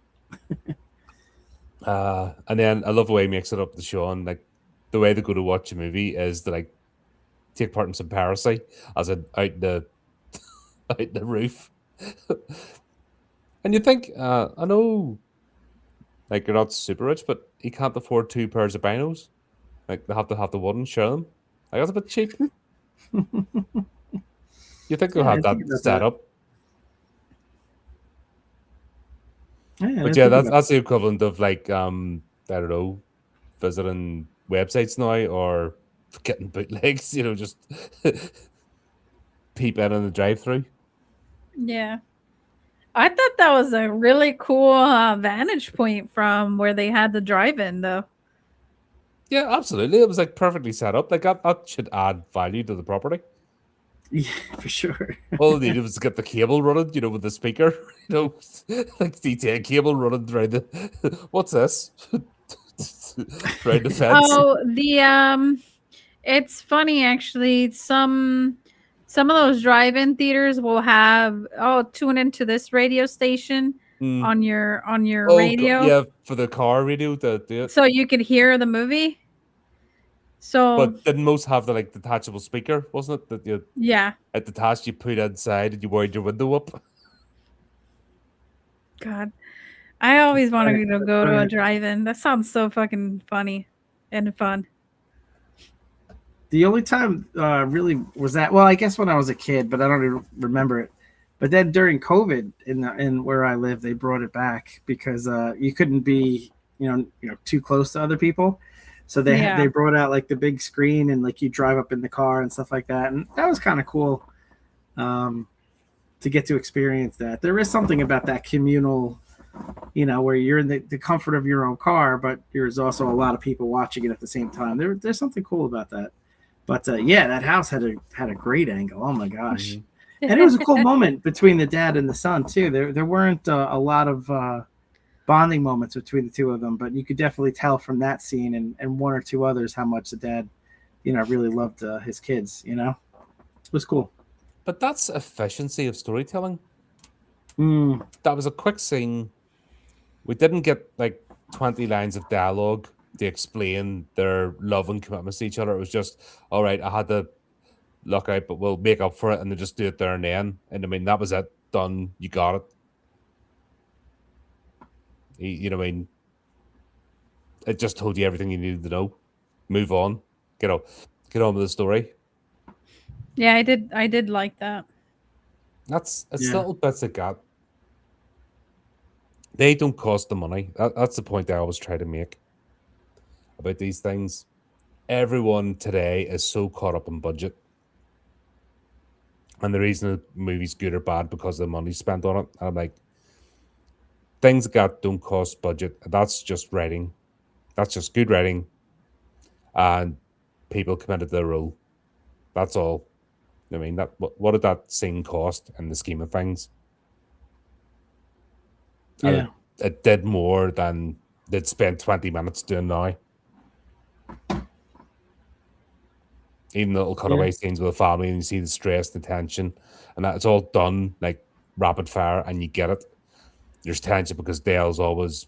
And then I love the way he makes it up to Sean. Like the way they go to watch a movie is to like take part in some piracy, as in out the roof. And you think, I know, like you're not super rich, but he can't afford 2 pairs of binos. Like they have to have the one and share them. Like that's a bit cheap. You think they'll have that set up? Yeah, but yeah, that's the equivalent of like I don't know, visiting websites now or getting bootlegs. Just peep in on the drive-through. Yeah, I thought that was a really cool vantage point from where they had the drive-in, though. Yeah, absolutely. It was like perfectly set up. Like that should add value to the property. Yeah, for sure. All they needed was to get the cable running, with the speaker, like DTA cable running through the. What's this? Through the fence. Oh, it's funny actually. Some of those drive-in theaters will have, tune into this radio station Mm. on your Oh, radio, yeah, for the car radio to do it. so you could hear the movie. So But didn't most have the like detachable speaker, wasn't it? That you yeah, at detached you put inside and you wind your window up. God, I always wanted Right, to that's go to a right. drive-in. That sounds so fucking funny and fun. The only time really was that, well, I guess when I was a kid, but I don't even remember it. But then during COVID in where I live, they brought it back because you couldn't be too close to other people. So they Yeah, brought out like the big screen and like you drive up in the car and stuff like that, and that was kind of cool um, to get to experience that. There is something about that communal, where you're in the comfort of your own car, but there's also a lot of people watching it at the same time. There's something cool about that. But yeah, that house had a great angle. Oh my gosh. Mhm. And it was a cool moment between the dad and the son too. There weren't a lot of bonding moments between the two of them, but you could definitely tell from that scene and one or two others how much the dad, really loved his kids. It was cool. But that's efficiency of storytelling. Mm, That was a quick scene. We didn't get like 20 lines of dialogue to explain their love and commitments to each other. It was just, all right, I had to look out, but we'll make up for it and then just do it there and then. And I mean, that was it. Done. You got it. You know what I mean? It just told you everything you needed to know. Move on. Get on. Get on with the story. yeah, I did like that. It's yeah. little bits like that. They don't cost the money. That's the point I always try to make about these things. Everyone today is so caught up in budget. And the reason the movie's good or bad because of the money spent on it. I'm like, things like that don't cost budget. That's just writing. That's just good writing. And people committed to the role. That's all. I mean, what did that scene cost in the scheme of things? And Yeah. it did more than they'd spent 20 minutes doing now. Even little Yeah. cutaway scenes with the family, and you see the stress, the tension, and that's all done like rapid fire, and you get it. There's tension because Dale's always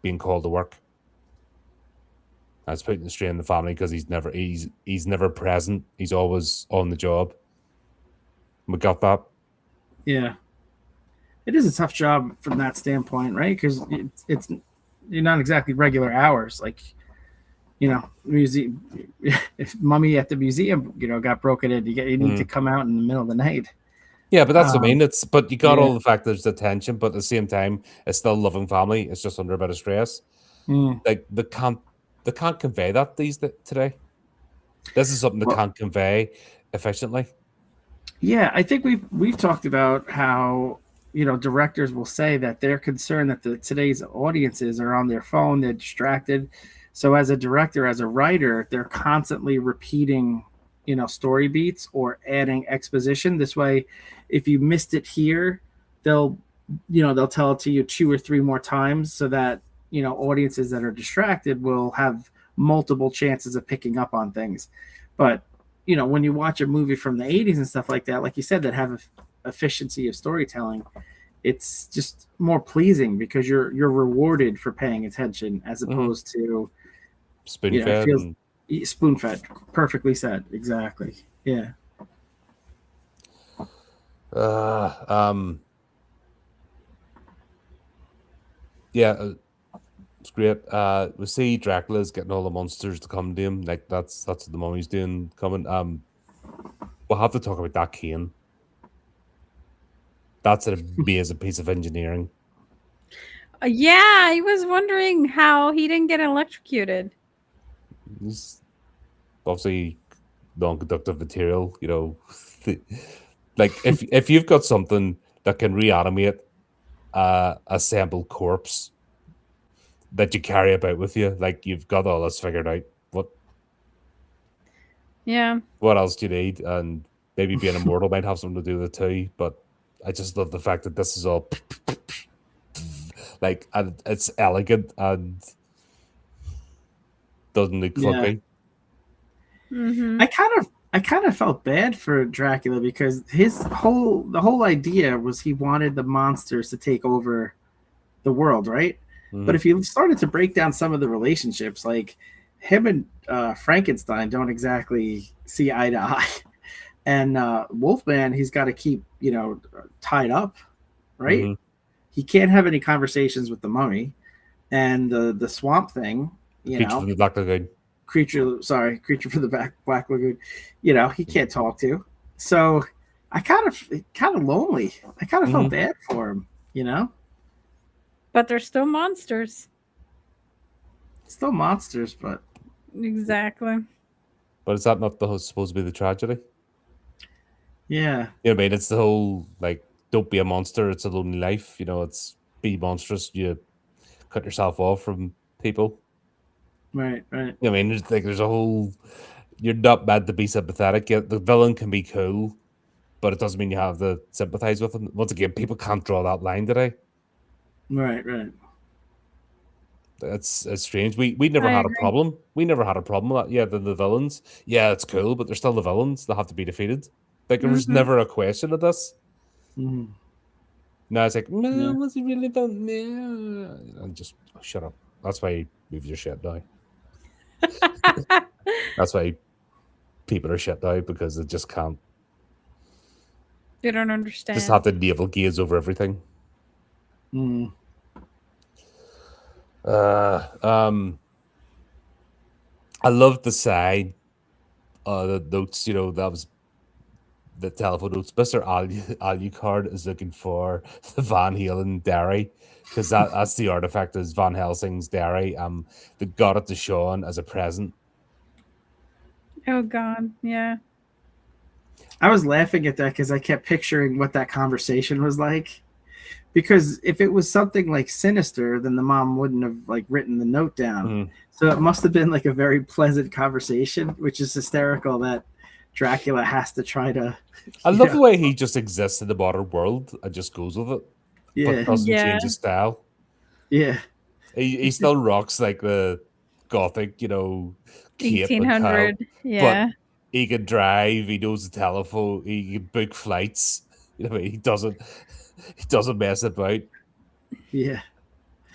being called to work. That's putting the strain on the family because he's never present. He's always on the job. We got that. Yeah. It is a tough job from that standpoint, right? Because it's you're not exactly regular hours. Like, museum, if mummy at the museum, got broken in, you need to come out in the middle of the night. Yeah, but that's what I Um, mean. But you got yeah. all the fact there's the tension, but at the same time, it's still a loving family. It's just under a bit of stress. Mm. Like they can't convey that today. This is something they Well, can't convey efficiently. yeah, I think we've talked about how directors will say that they're concerned that today's audiences are on their phone, they're distracted. So as a director, as a writer, they're constantly repeating story beats or adding exposition. This way, if you missed it here, they'll they'll tell it to you two or three more times so that audiences that are distracted will have multiple chances of picking up on things. But when you watch a movie from the 80s and stuff like that, like you said, that have efficiency of storytelling, it's just more pleasing because you're rewarded for paying attention as opposed to Spoon it fed. feels spoon fed. Perfectly said. Exactly. Yeah. Yeah, it's great. We see Dracula's getting all the monsters to come to him. Like that's what the mummy's doing coming. We'll have to talk about that cane. That's an amazing piece of engineering. Yeah, I was wondering how he didn't get electrocuted. It's obviously non-conductive material, like if you've got something that can reanimate a assembled corpse that you carry about with you, like you've got all this figured out. Yeah. What else do you need? And maybe being immortal might have something to do with it too. But I just love the fact that this is all like, and it's elegant and doesn't look Yeah. clunky. Mm-hmm. I kind of felt bad for Dracula because the whole idea was he wanted the monsters to take over the world, right? But Mhm. if you started to break down some of the relationships, like him and Frankenstein don't exactly see eye to eye, and Wolfman, he's got to keep tied up, right? Mhm. He can't have any conversations with the mummy, and the swamp thing, The you creature know, from the Black Lagoon. creature from the Black Lagoon, he can't talk to. So I kind of lonely. I kind of felt Mhm. bad for him, you know. But they're still monsters. Still monsters, but Exactly. But is that not supposed to be the tragedy? yeah, You know what I mean? It's the whole like, don't be a monster. It's a lonely life. You know, it's be monstrous. You cut yourself off from people. right. You know what I mean? There's a whole. You're not meant to be sympathetic. Yeah, the villain can be cool, but it doesn't mean you have to sympathize with them. Once again, people can't draw that line today. Right. It's strange. We never I had a agree. problem. We never had a problem with that. Yeah, the villains. Yeah, it's cool, but they're still the villains. They have to be defeated. Like there was Mm-hmm. never a question of this. Mhm. Now it's like, no, Yeah. was he really about no? And just shut up. That's why you move your shit now. That's why people are shit now because they just can't. They don't Just understand. have to navel gaze over everything. Mm. Uh, um, I love the side, the notes. You know, that was the telephone notes. Mister Alucard is looking for the Van Halen dairy because that's the artifact is Van Helsing's dairy. They got it to Sean as a present. Oh God. Yeah. I was laughing at that because I kept picturing what that conversation was like. Because if it was something like sinister, then the mom wouldn't have like written the note down. Mhm. So it must have been like a very pleasant conversation, which is hysterical that Dracula has to try to, I you love the know, way he just exists in the modern world and just goes with it, but yeah, doesn't Yeah. change his style. yeah, He still rocks like the gothic, cape and cowl, 1800. Yeah. but he can drive. He knows the telephone. He can book flights. He doesn't mess about. yeah.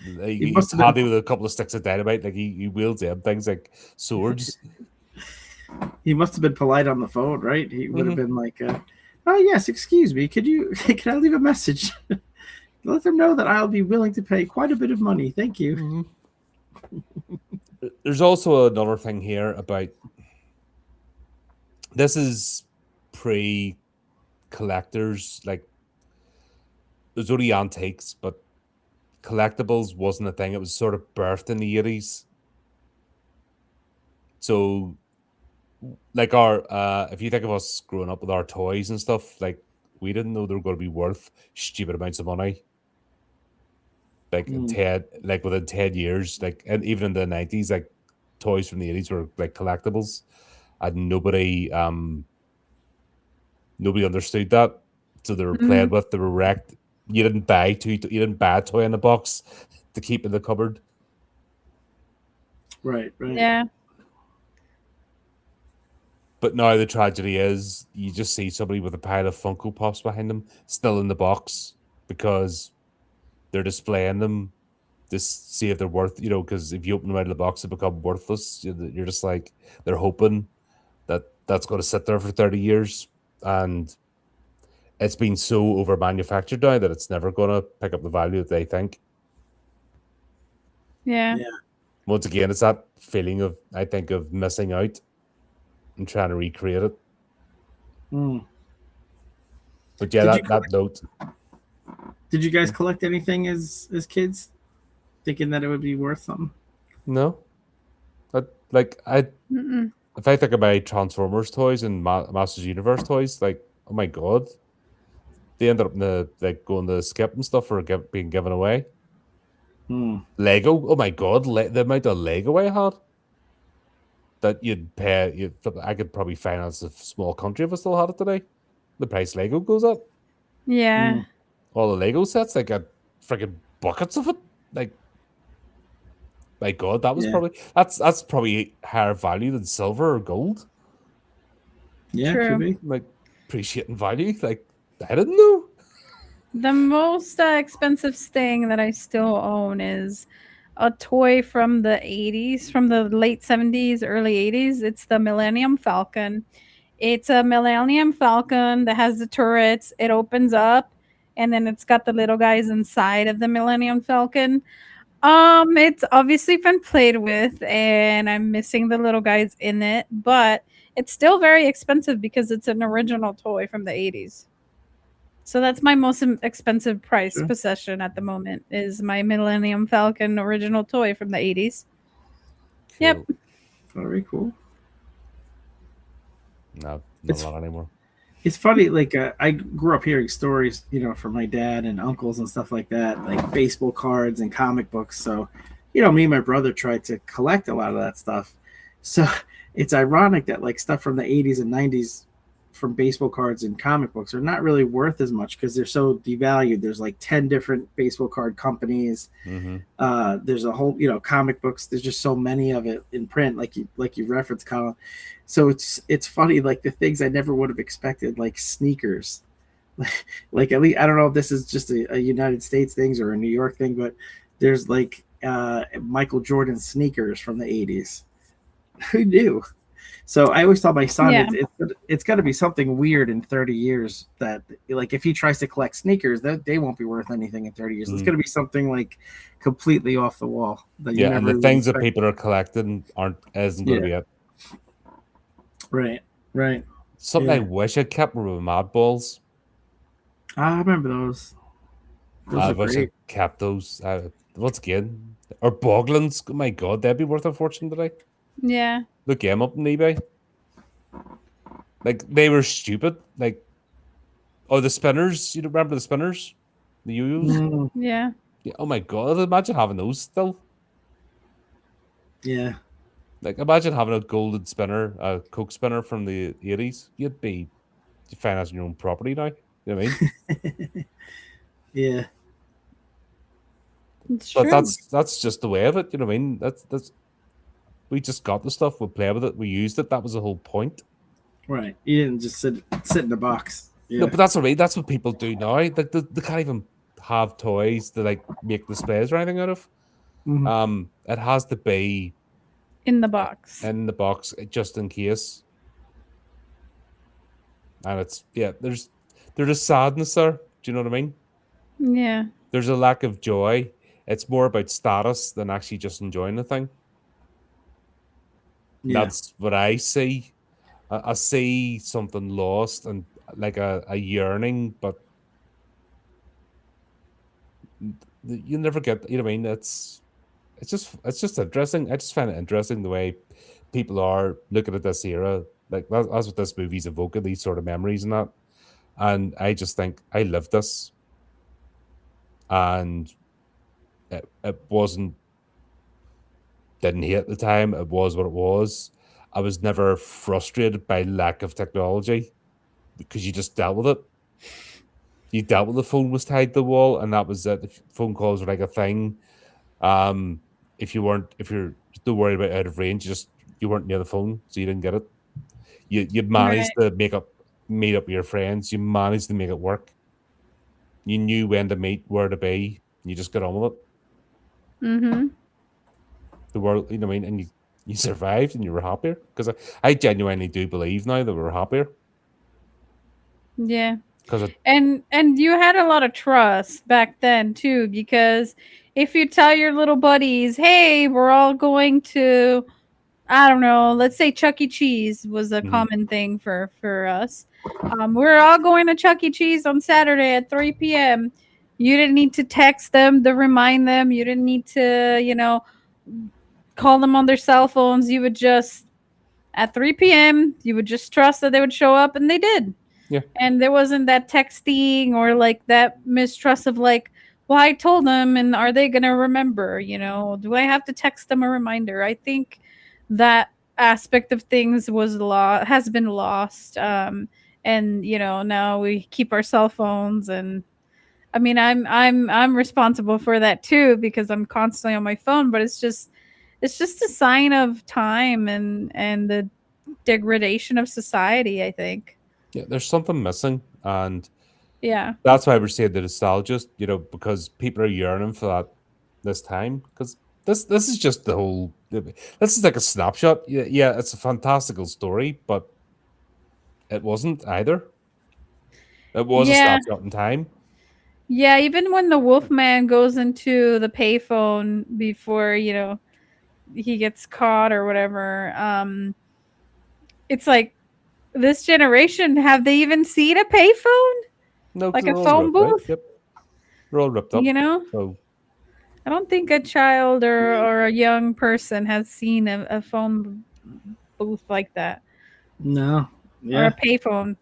He He's must have been handy with a couple of sticks of dynamite. Like he wields them things like swords. he must have been polite on the phone, right? He would have Hmm. been like, "Oh yes, excuse me, can I leave a message? Let them know that I'll be willing to pay quite a bit of money. Thank you." Hmm. There's also another thing here about this is pre collectors. Like there's only antiques, but collectibles wasn't a thing. It was sort of birthed in the 80s. So like our if you think of us growing up with our toys and stuff, like we didn't know they were going to be worth stupid amounts of money. Like Mm, within 10 years, like and even in the 90s, like toys from the 80s were like collectibles, and nobody understood that. So they were Hmm. played with, they were wrecked. You didn't buy a toy in a box to keep in the cupboard. right. Yeah. But now the tragedy is you just see somebody with a pile of Funko Pops behind them still in the box because they're displaying them to see if they're worth, because if you open them out of the box, they become worthless. You're just like, they're hoping that that's going to sit there for 30 years. And it's been so over manufactured now that it's never going to pick up the value that they think. Yeah. Yeah. Once again, it's that feeling of, I think, of missing out and trying to recreate it. Mm. But yeah, Did you that note. did you guys collect anything as kids, thinking that it would be worth something? No. Like, Mm-mm. if I think about Transformers toys and Masters Universe toys, like, oh my god, they end up in like going to skip and stuff or being given away. Mm. Lego, oh my god, the amount of Lego I had. that you'd pay. I could probably finance a small country if I still had it today. The price Lego goes up. Yeah. Mm. All the Lego sets, I got freaking buckets of it. Like, my God, that was Yeah. that's probably higher value than silver or gold. Yeah, could True. be. Like, appreciating value. Like, I didn't know. The most expensive thing that I still own is a toy from the 80s, from the late 70s, early 80s. It's the Millennium Falcon. It's a Millennium Falcon that has the turrets. It opens up and then it's got the little guys inside of the Millennium Falcon. It's obviously been played with and I'm missing the little guys in it, but it's still very expensive because it's an original toy from the 80s. So that's my most expensive price Sure. possession at the moment is my Millennium Falcon original toy from the 80s. Yep. Cool. Very cool. No, not a It's lot anymore. it's funny. Like I grew up hearing stories, from my dad and uncles and stuff like that, like baseball cards and comic books. So, me and my brother tried to collect a lot of that stuff. So it's ironic that like stuff from the '80s and '90s, from baseball cards and comic books, are not really worth as much because they're so devalued. There's like 10 different baseball card companies. Mm-hmm. There's a whole, comic books. There's just so many of it in print, like you referenced, Colin. So it's funny, like the things I never would have expected, like sneakers. Like at least I don't know if this is just a United States thing or a New York thing, but there's like Michael Jordan sneakers from the '80s. Who knew? So I always tell my son Yeah. it's got to be something weird in 30 years that, like, if he tries to collect sneakers, they won't be worth anything in 30 years. It's going to be something like completely off the wall that you Yeah, and never the would things that expect. people are collecting isn't going Yeah, to be it. right, right. Something I Yeah, wish I kept were my mad balls. I remember those. Those I are wish I great. kept those. Once again, or boglins. Oh my God, they'd be worth a fortune today. Yeah. Look them up on eBay. Like, they were stupid. Like, oh, the spinners. You remember the spinners? The yo-yos? Mm, Yeah. Yeah, oh my God, imagine having those still. yeah, Like, imagine having a golden spinner, a Coke spinner from the 80s. You'd financing your own property now. You know what I mean? yeah, It's But true. that's just the way of it. You know what I mean? That's we just got the stuff. We play with it. We used it. That was the whole point. right. You didn't just sit in the box. No, Yeah. but that's what I mean. That's what people do now. Like, they can't even have toys to like make displays or anything out of. Mhm. It has to be In the box. in the box just in case. And there's a sadness there. Do you know what I mean? Yeah. There's a lack of joy. It's more about status than actually just enjoying the thing. Yeah. That's what I see. I see something lost and like a yearning, but you never get. You know what I mean? It's just interesting. I just find it interesting the way people are looking at this era. Like, that's what this movie's evoking, these sort of memories and that. And I just think I lived this, and it wasn't didn't hate at the time. It was what it was. I was never frustrated by lack of technology because you just dealt with it. You dealt with the phone was tied to the wall, and that was it. The phone calls were like a thing. Um, if you're too worried about out of range, you weren't near the phone, so you didn't get it. You managed Right. to meet up with your friends. You managed to make it work. You knew when to meet, where to be. You just got on with it. Mm-hmm. The world, you know what I mean, and you survived and you were happier. Because I genuinely do believe now that we're happier. Yeah. Because And you had a lot of trust back then too, because if you tell your little buddies, "Hey, we're all going to, I don't know, let's say Chuck E. Cheese was a common thing for us. We're all going to Chuck E. Cheese on Saturday at 3 p.m." You didn't need to text them to remind them. You didn't need to, call them on their cell phones. You would just at 3 p.m. you would just trust that they would show up, and they did. yeah, And there wasn't that texting or like that mistrust of like, well, I told them, and are they going to remember? Do I have to text them a reminder? I think that aspect of things was lost, has been lost. And now we keep our cell phones, and I mean, I'm responsible for that too because I'm constantly on my phone. But it's just a sign of time and the degradation of society, I think. Yeah, there's something missing, and Yeah. that's why we're saying the nostalgia. Because people are yearning for that this time. Because this is just the whole. This is like a snapshot. Yeah, yeah, it's a fantastical story, but it wasn't either. It was a Yeah. snapshot in time. Yeah, even when the Wolfman goes into the payphone before, he gets caught or whatever, it's like this generation, have they even seen a payphone? No, because Like a they're all phone ripped, right? booth? Yep, they're all ripped You up. know? So I don't think a child or a young person has seen a phone booth like that No. or a Yeah. payphone.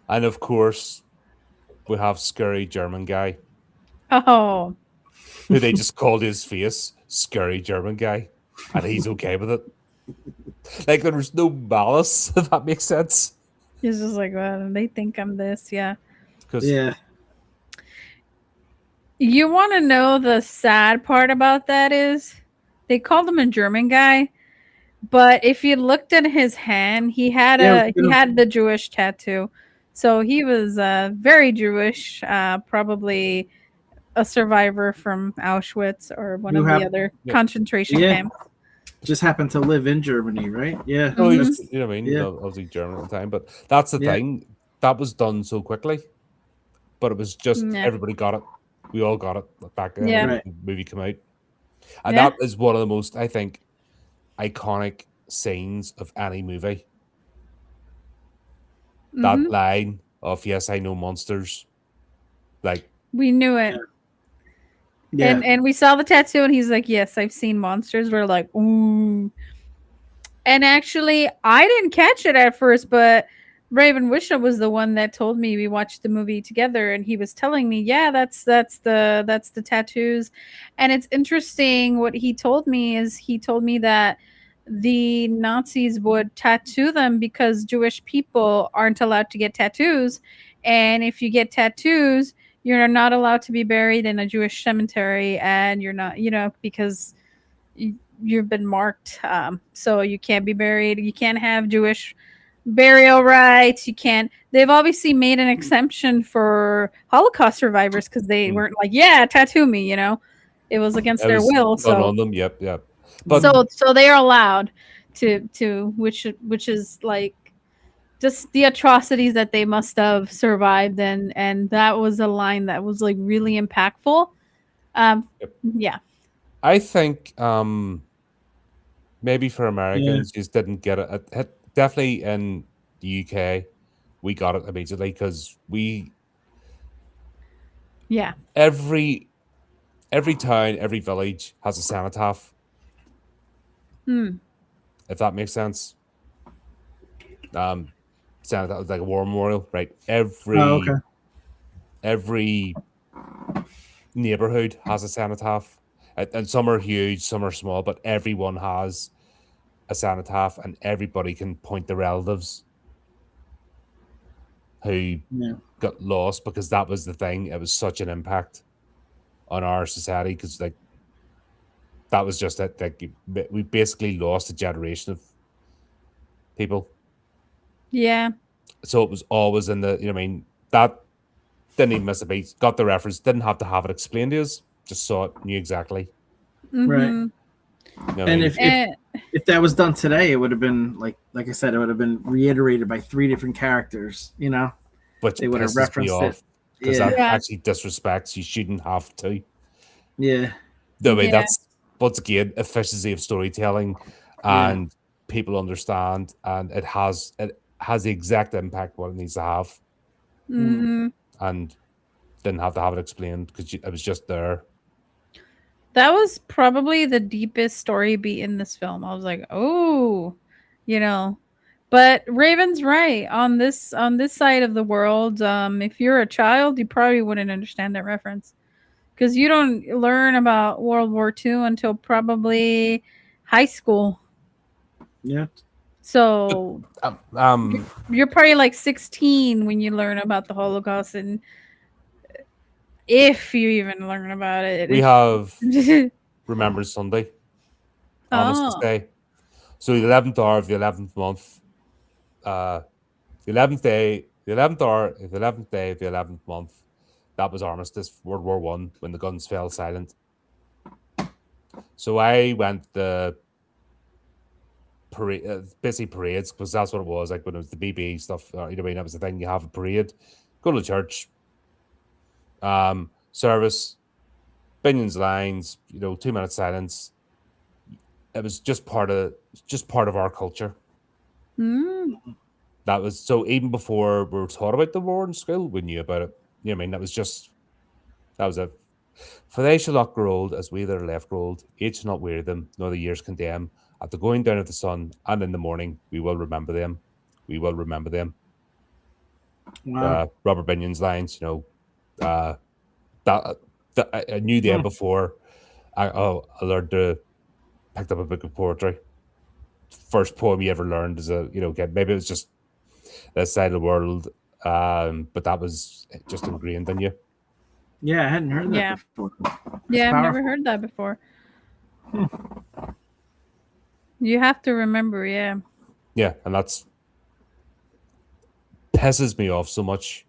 and of course we have scary German guy Oh, who they just called his face scary German guy, and he's okay with it. Like there was no malice, if that makes sense. he's just like, well, they think I'm this. Yeah. Because Yeah. You want to know the sad part about that is they called him a German guy, but if you looked at his hand, Yeah. he had the Jewish tattoo. So he was very Jewish, probably a survivor from Auschwitz or one Who of the have other yeah, concentration yeah. camps. Just happened to live in Germany, right? Yeah. no, he Mhm. was, That's you know what I mean, yeah. obviously German at the time, but that's the Yeah. thing. That was done so quickly, but it was just Yeah. everybody got it. We all got it back then when Yeah. Right. the movie came out, and Yeah. that is one of the most, I think, iconic scenes of any movie. That Mhm. line of "Yes, I know monsters," like We knew it. Yeah. And we saw the tattoo and he's like, "Yes, I've seen monsters." We're like, "Ooh." And actually, I didn't catch it at first, but Raven Wisha was the one that told me. We watched the movie together, and he was telling me, "Yeah, that's the tattoos." And it's interesting what he told me is he told me that the Nazis would tattoo them because Jewish people aren't allowed to get tattoos, and if you get tattoos, you're not allowed to be buried in a Jewish cemetery, and you're not, because you've been marked, so you can't be buried, you can't have Jewish burial rights, you can't. They've obviously made an exemption for Holocaust survivors because they mm, weren't like, yeah, tattoo me, it was against it their was will. done So on them. Yep, yep. But Mhm. so they are allowed to which is like just the atrocities that they must have survived, and that was a line that was like really impactful. yep. Yeah. I think maybe for Yeah. Americans, just didn't get it. Definitely in the UK, we got it immediately because we Yeah. every every town, every village has a cenotaph. Hmm. If that makes sense. Um, Cenotaph is like a war memorial, right? Oh, okay. Every neighborhood has a cenotaph, and some are huge, some are small, but everyone has a cenotaph, and everybody can point the relatives who Yeah. got lost because that was the thing. It was such an impact on our society because like that was just it. Like we basically lost a generation of people. Yeah. So it was always in the what I mean that didn't even miss a beat. Got the reference. Didn't have to have it explained to us. Just saw it. Knew exactly. Right. Mm-hmm. You know what I And mean? if that was done today, it would have been like I said, it would have been reiterated by three different characters. Which They would have pisses me referenced it. off because that Yeah. Yeah. actually disrespects. You shouldn't have to. Yeah. No way. Yeah. That's once again efficiency of storytelling, Yeah. and people understand, and it has the exact impact what it needs to have, Mm. Mm-hmm. and didn't have to have it explained because it was just there. That was probably the deepest story beat in this film. I was like, oh, you know. But Raven's right on this side of the world. If you're a child, you probably wouldn't understand that reference because you don't learn about World War II until probably high school. Yeah. So you're probably like 16 when you learn about the Holocaust, and if you even learn about it. We have Remembrance Sunday, Armistice Oh. Day. So the 11th hour of the 11th month, the 11th day, the 11th hour, the 11th day of the 11th month, that was Armistice, World War One, when the guns fell silent. So I went the parade, busy parades, because that's what it was, like when it was the BB stuff, you know what I mean, that was the thing, you have a parade, go to church, service, Binion's lines, 2 minute silence. It was just part of our culture. Mm. That was, so even before we were taught about the war in school, we knew about it. You know what I mean? That was it. For they shall not grow old as we that are left grow old. Age shall not weary them, nor the years condemn. At the going down of the sun and in the morning, we will remember them. We will remember them. Wow. Robert Binion's lines, that I knew them before. I learned to picked up a book of poetry. First poem you ever learned is maybe it was just that side of the world, but that was just ingrained in you. Yeah, I hadn't heard that Yeah. before. Yeah, I've never powerful. heard that before. You have to remember, yeah. Yeah, and that's pisses me off so much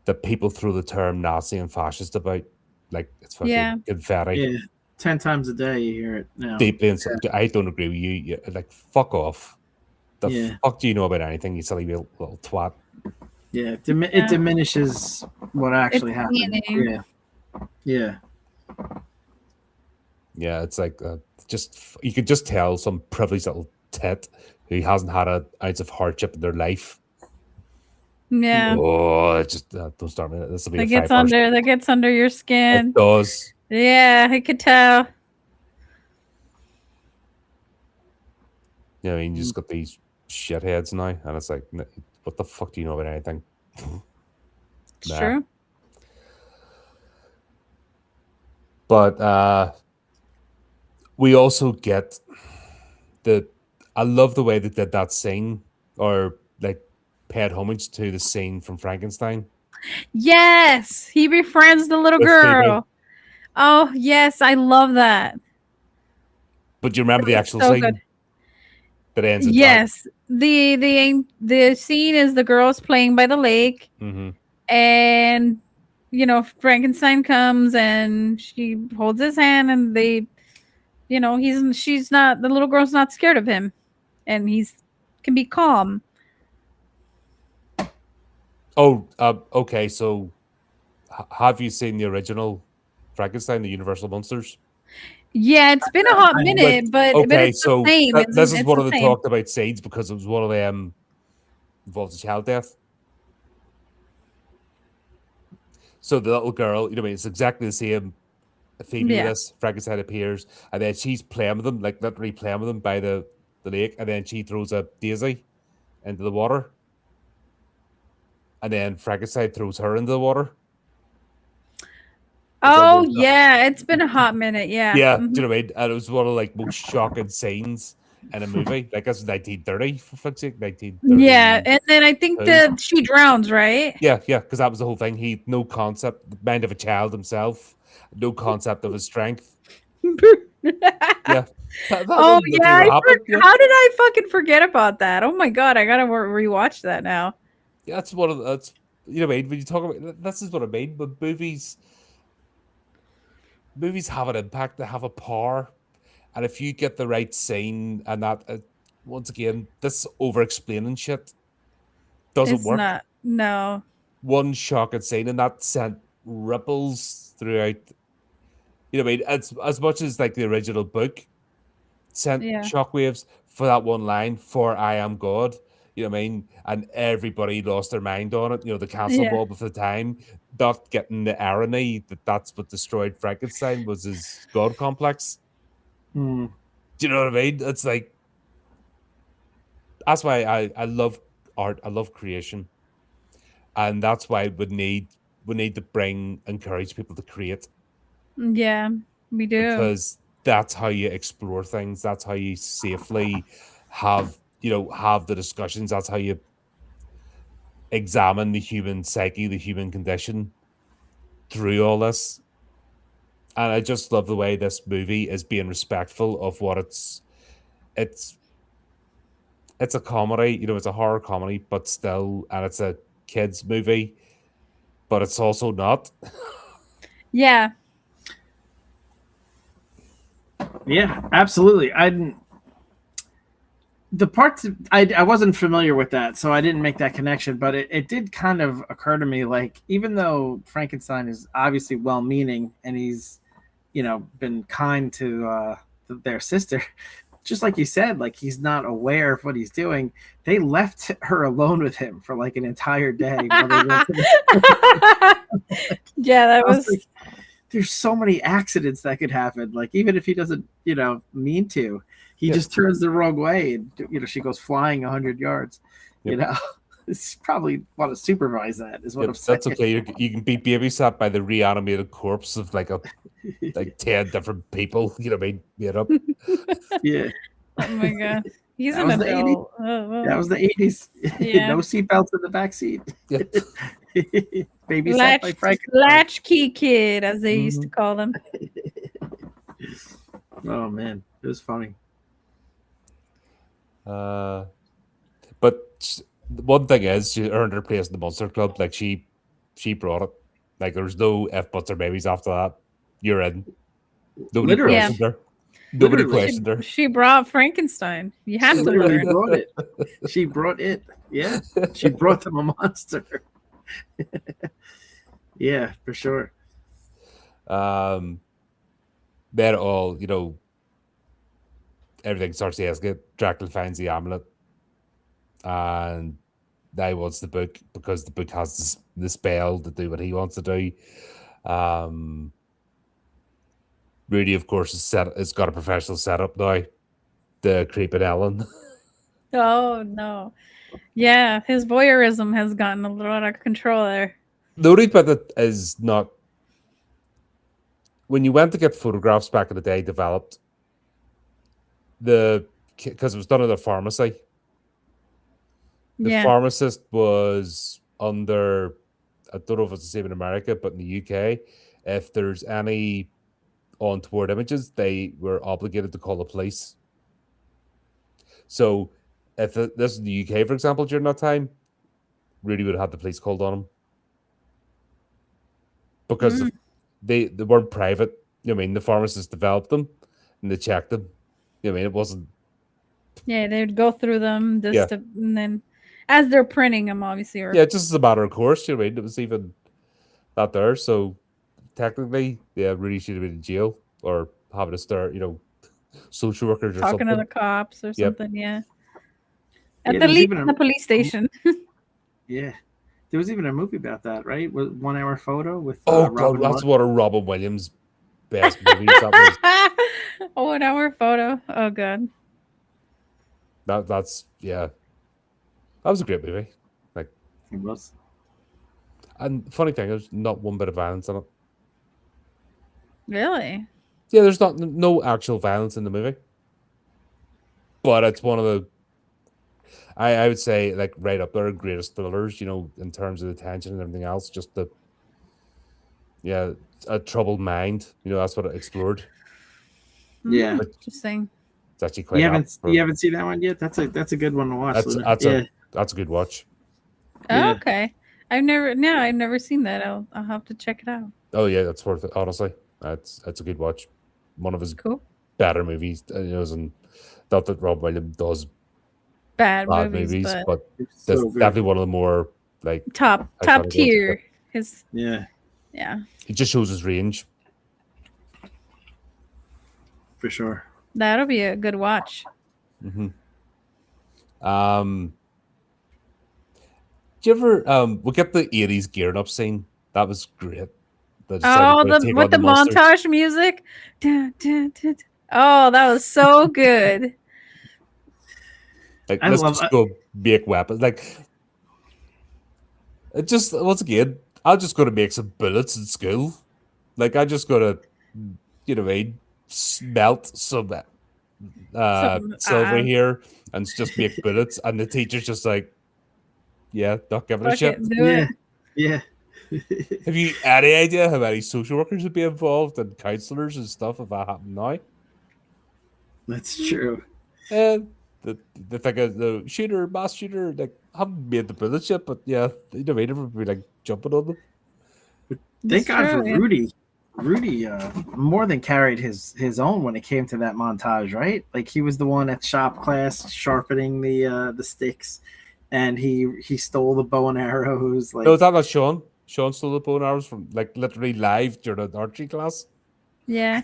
that people throw the term Nazi and fascist about like it's fucking Yeah. confetti. Yeah, 10 times a day you hear it now. Deeply inside. I don't agree with you. Like, fuck off. The Yeah. fuck do you know about anything, you silly little twat? Yeah, it diminishes what actually happened. meaning. Yeah. Yeah, it's like just you could just tell some privileged little tit who hasn't had an ounce of hardship in their life. Yeah. Oh, just don't start me. This will be That a gets 5 hours. that gets under your skin. It does. Yeah, I could tell. Yeah, I mean, you just got these shitheads now, and it's like, what the fuck do you know about anything? It's Nah. true. But we also get I love the way they did that scene, or like paid homage to the scene from Frankenstein. Yes, he befriends the little With girl. Phoebe. Oh, yes, I love that. But do you remember the That's actual so scene good. that ends in Yes, the scene is the girls playing by the lake, and Frankenstein comes and she holds his hand, and she's not, the little girl's not scared of him, and can be calm. Oh, okay. So, have you seen the original Frankenstein, the Universal Monsters? Yeah, it's been a hot minute, but Okay, it's so the same. this is It's one the of the same. talked about scenes because it was one of them involves a child death. So the little girl, it's exactly the same. Phoebe with this, Frankenstein appears, and then she's playing with them, like literally playing with them by the lake, and then she throws a daisy into the water, and then Frankenstein throws her into the water. Oh yeah, it's been a hot minute. Yeah. Yeah, do you know what I mean? And it was one of like most shocking scenes in a movie. Like this was 1930, for fuck's sake, 1930. Yeah, and then I think that she drowns, right? Yeah, because that was the whole thing. He had no concept, the mind of a child himself, no concept of his strength. Yeah. Oh yeah, how did I fucking forget about that? Oh my god, I gotta rewatch that now. Yeah, that's one of that's you know what I mean. When you talk about this is what I mean. But movies have an impact. They have a power, and if you get the right scene and that, once again, this over-explaining shit doesn't work. Not, no. One shocking scene and that sent ripples throughout. You know what I mean? It's as much as like the original book sent shockwaves for that one line, "For I am God." You know what I mean? And everybody lost their mind on it. The cancel mob of the time, not getting the irony that's what destroyed Frankenstein was his God complex. Do you know what I mean? It's like, that's why I love art. I love creation. And that's why we need we need to encourage people to create, Yeah, we do. because that's how you explore things. That's how you safely have the discussions. That's how you examine the human psyche, the human condition through all this. And I just love the way this movie is being respectful of what it's it's a comedy, it's a horror comedy, but still, and it's a kids movie, but it's also not. Yeah. Yeah, absolutely. The parts I wasn't familiar with that, so I didn't make that connection, but it did kind of occur to me, like, even though Frankenstein is obviously well-meaning and he's been kind to their sister, just like you said, like, he's not aware of what he's doing. They left her alone with him for like an entire day while they went to Yeah, that I was was like, there's so many accidents that could happen. Like, even if he doesn't, mean to, he just turns the wrong way, and she goes flying 100 yards. It's probably want to supervise that. Is what I'm saying. That's okay. You can be babysat by the reanimated corpse of like 10 different people. You know what I mean? Made up. Yeah, oh my god. He's That an was the 80s. adult. Oh, that was the 80s. Yeah. No seatbelts in the back seat. Yeah. Babysat by Frankenstein. latchkey kid, as they used to call them. Oh man, it was funny. But one thing is, she earned her place in the Monster Club. Like, she brought it. Like, there's no F buts or babies after that. You're in. Nobody Literally. questioned her. Nobody Literally. questioned her. She brought Frankenstein. You have She to literally learn. brought it. She brought it. Yeah, she brought them a monster. Yeah, for sure. Then all, everything starts to escalate. Dracula finds the amulet, and now he wants the book because the book has the spell to do what he wants to do. Rudy, of course, has got a professional setup now. The creeping Ellen. Oh no. Yeah, his voyeurism has gotten a little out of control there. The only bit that is not, when you went to get photographs back in the day developed, because it was done at a pharmacy. The Yeah. pharmacist was under, I don't know if it's the same in America, but in the UK, if there's any untoward images, they were obligated to call the police. So if this is the UK, for example, during that time, Rudy would have had the police called on him. Because they weren't private. You know what I mean? The pharmacist developed them and they checked them. You know what I mean? It wasn't. Yeah, they'd go through them just Yeah. and then as they're printing them, obviously. Or Yeah, just as a matter of course. You know what I mean? It was even that there. So technically, yeah, Rudy should have been in jail or having to start, social workers or talking something. to the cops or Yep. something. Yeah. At Yeah, the there's least even in the police station. Yeah, there was even a movie about that, right? 1 Hour Photo with Oh, Robin God, that's Williams. one of Robin Williams' best movies. That was, Oh, an hour photo. Oh god. that's, yeah. That was a great movie. Like, It was. and the funny thing is, not one bit of violence in it. Really? Yeah, there's no actual violence in the movie. But it's one of the, I would say, like, right up there, greatest thrillers, in terms of the tension and everything else. Just a troubled mind, that's what it explored. Yeah. Interesting. It's actually quite You apt for- haven't seen that one yet? That's a good one to watch. That's Luna. that's a good watch. Yeah. Oh, okay. I've never seen that. I'll have to check it out. Oh yeah, that's worth it. Honestly, that's a good watch. One of his Cool. better movies. And not that Rob Williams does Bad bad movies, but It's that's so good. definitely one of the more like top iconic ones, tier. His Yeah, yeah. it just shows his range. for sure. That'll be a good watch. Mm-hmm. Do you ever we get the 80s gearing up scene? That was great. They decided Oh, to take with on the monsters. montage music. Dun, dun, dun, dun. Oh, that was so good. Like, I let's love just go make weapons. Like, it just, once again, I'll just go to make some bullets in school. Like I just got to, what I mean, smelt some silver Some here and just make bullets. And the teacher's just like, yeah, not giving a fuck shit. it, do Yeah, it. yeah. Have you any idea how many social workers would be involved and counselors and stuff if that happened now? That's true. And the thing is, the shooter, mass shooter, like haven't made the bullets yet, but yeah, everyone would be like jumping on them. Thank It's God for true, yeah. Rudy. Rudy more than carried his own when it came to that montage, right? Like he was the one at shop class sharpening the sticks, and he stole the bow and arrows. Like No, it's not Sean. Sean stole the bow and arrows from like literally live during the archery class. Yeah. I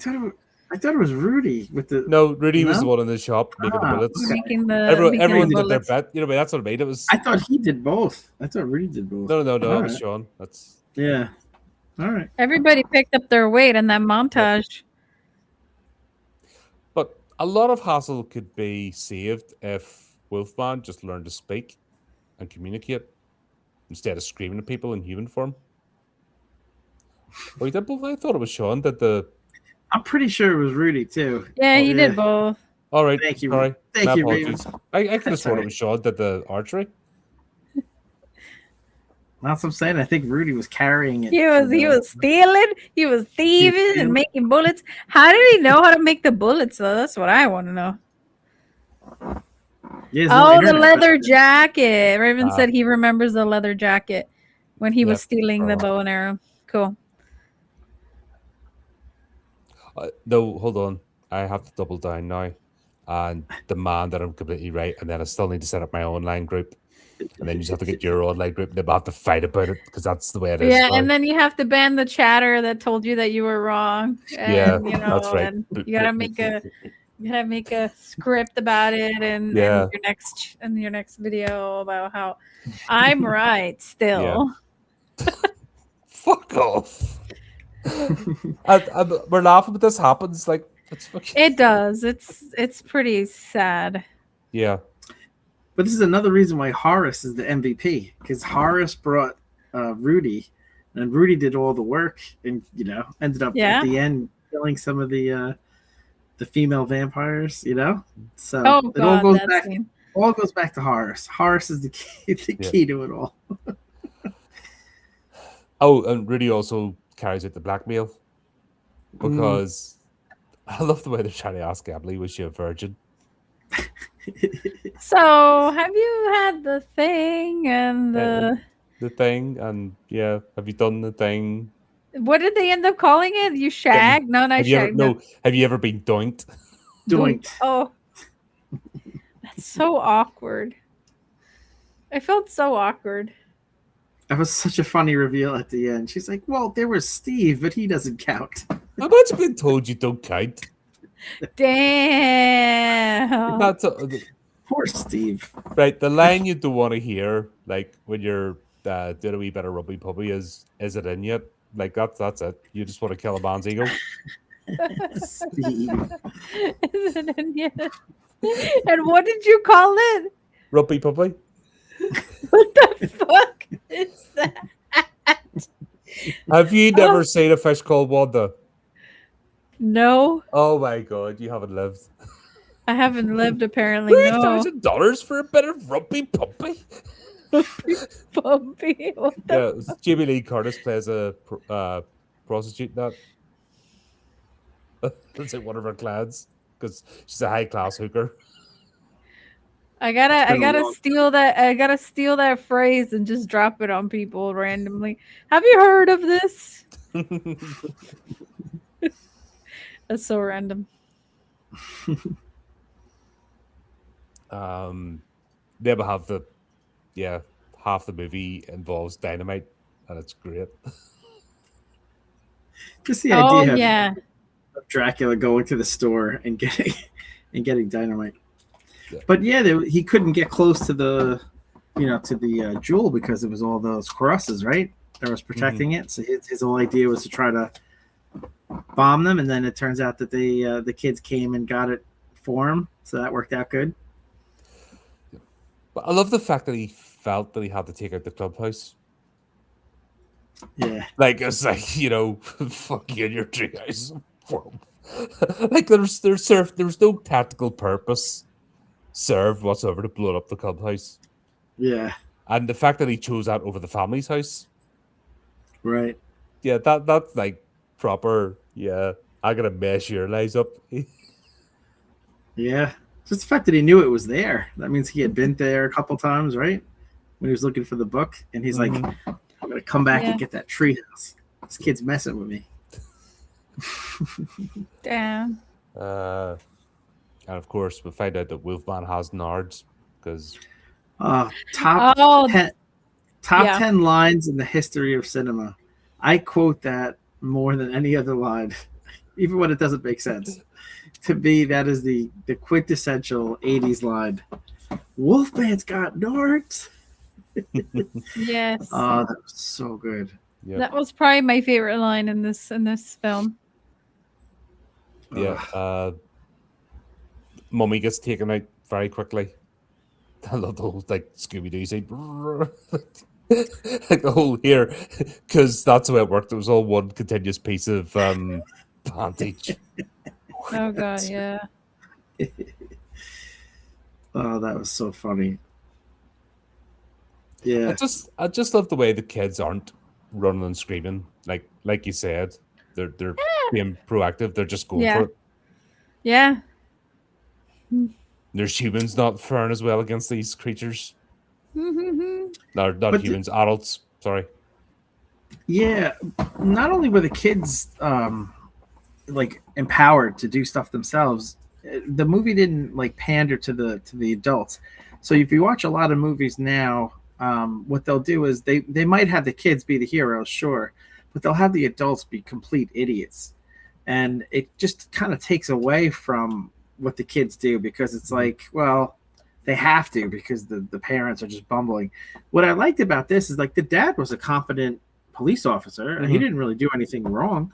thought it was Rudy with the No, Rudy was the no. one in the shop making the bullets. Okay. Making the Everyone did their bullets. bet. That's what I made. It was I thought he did both. I thought Rudy did both. no. All It was right. Sean. That's Yeah. All right. Everybody picked up their weight in that montage. But a lot of hassle could be saved if Wolfman just learned to speak and communicate instead of screaming at people in human form. Oh, he did both. I thought it was Sean that the. I'm pretty sure it was Rudy too. Yeah, he Yeah. did both. All right, Thank you. sorry. Thank My you, apologies. Raven. I could have That's sworn all it was Sean that the archery. That's what I'm saying. I think Rudy was carrying it. He for was stealing, he was thieving and stealing. making bullets. How did he know how to make the bullets though? That's what I want to know. Yeah, there's no Oh, the internet, leather but- jacket. Raven Ah. said he remembers the leather jacket when he was Yep. stealing the Oh. bow and arrow. Cool. No, hold on. I have to double down now and demand that I'm completely right. And then I still need to set up my online group. And then you just have to get your online group. And they'll have to fight about it because that's the way it is. Yeah, now. and then you have to ban the chatter that told you that you were wrong. And, Yeah, you know, that's right. And you gotta make a script about it, and Yeah. in your next video about how I'm right still. Fuck off. We're laughing, but this happens. Like, it's fucking. It does. It's pretty sad. Yeah. But this is another reason why Horace is the MVP, because Horace brought Rudy, and Rudy did all the work, and ended up Yeah. at the end killing some of the female vampires. So Oh it all god, goes that back. scene. All goes back to Horace. Horace is the key to it all. Oh, and Rudy also carries out the blackmail because I love the way they're trying to ask Emily, was she a virgin? So, have you had the thing and the The thing, and yeah, have you done the thing? what did they end up calling it? You shag? No, not Have you ever, shag. no, have you ever been doinked? Doinked. Oh, that's so awkward. I felt so awkward. That was such a funny reveal at the end. She's like, "Well, there was Steve, but he doesn't count." How much have been told you don't count? Damn. That's Poor Steve. right. The line you don't want to hear, like when you're doing a wee bit of rubby puppy, is it in yet? Like that's it. You just want to kill a man's ego. Steve. Is it in yet? And what did you call it? Rubby puppy. What the fuck is that? Have you never seen a fish called Wanda? No, Oh my god, you haven't lived. I haven't lived apparently. No. $3,000 for a bit of rugby puppy? Bumpy. What the Yeah, Jamie Lee Curtis plays a prostitute in that. That's like one of her clients because she's a high class hooker. I been a gotta long- steal that. I gotta steal that phrase and just drop it on people randomly. Have you heard of this? That's so random. They will have half the movie involves dynamite, and it's great. Just the Oh idea yeah. of Dracula going to the store and getting dynamite. Yeah. But yeah, he couldn't get close to the jewel because it was all those crosses, right? That was protecting it. So his whole idea was to try to bomb them, and then it turns out that the kids came and got it for him. So that worked out good. But I love the fact that he felt that he had to take out the clubhouse. Yeah. Like it's like fuck you and your treehouse. Like there's no tactical purpose served whatsoever to blow up the clubhouse, Yeah. and the fact that he chose that over the family's house, Right. yeah, that's like proper. Yeah, I gotta mess your lives up. Yeah. Just the fact that he knew it was there. That means he had been there a couple times, right? When he was looking for the book, and he's like, Mhm. "I'm gonna come back Yeah. and get that treehouse. This kid's messing with me." Damn. And of course, we find out that Wolfman has nards because Top Oh, 10, top yeah. 10 lines in the history of cinema. I quote that more than any other line, even when it doesn't make sense. To me, that is the quintessential 80s line. Wolfman's got nards. Yes. Oh, that was so good. yeah, That was probably my favorite line in this film. yeah. Mummy gets taken out very quickly. I love the whole like Scooby Doo say like the whole here because that's the way it worked. It was all one continuous piece of bandage. Oh god, yeah. Oh, that was so funny. Yeah. I just love the way the kids aren't running and screaming like you said. They're being proactive. They're just going Yeah. for it. Yeah. There's humans not faring as well against these creatures. Mhm. Not But humans, adults. Sorry. Yeah, not only were the kids like empowered to do stuff themselves, the movie didn't like pander to the adults. So if you watch a lot of movies now, what they'll do is they might have the kids be the heroes, sure, but they'll have the adults be complete idiots, and it just kind of takes away from what the kids do because it's like, well, they have to because the parents are just bumbling. What I liked about this is like the dad was a competent police officer. He Mhm. didn't really do anything wrong,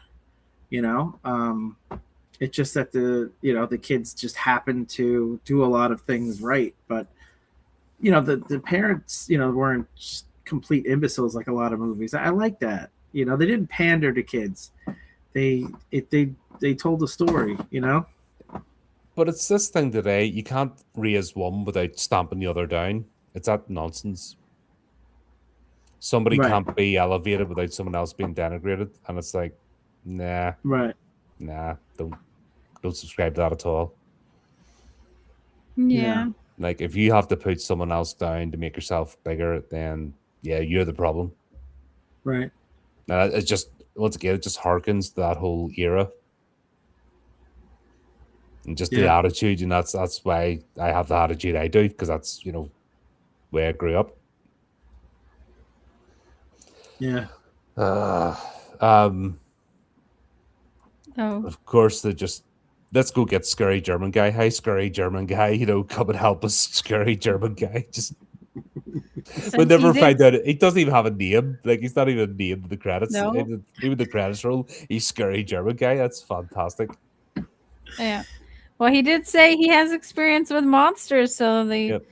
you know. It's just that the kids just happen to do a lot of things right, but the parents weren't just complete imbeciles like a lot of movies. I like that. They didn't pander to kids. They told a story. But it's this thing today. You can't raise one without stamping the other down. It's that nonsense. Somebody Right. can't be elevated without someone else being denigrated, and it's like, nah, Right. don't subscribe to that at all. Yeah. Like if you have to put someone else down to make yourself bigger, then yeah, you're the problem. Right. It's just once again, it just harkens to that whole era and just the Yeah. attitude, and that's why I have the attitude I do because that's where I grew up. Yeah. Um, Oh. of course, they just let's go get scary German guy. Hi, scary German guy. Come and help us, scary German guy. Just we Since never he did- find out. He doesn't even have a name. Like he's not even named in the credits. No. Even the credits roll, he's scary German guy. That's fantastic. Yeah. Well, he did say he has experience with monsters, so Yep.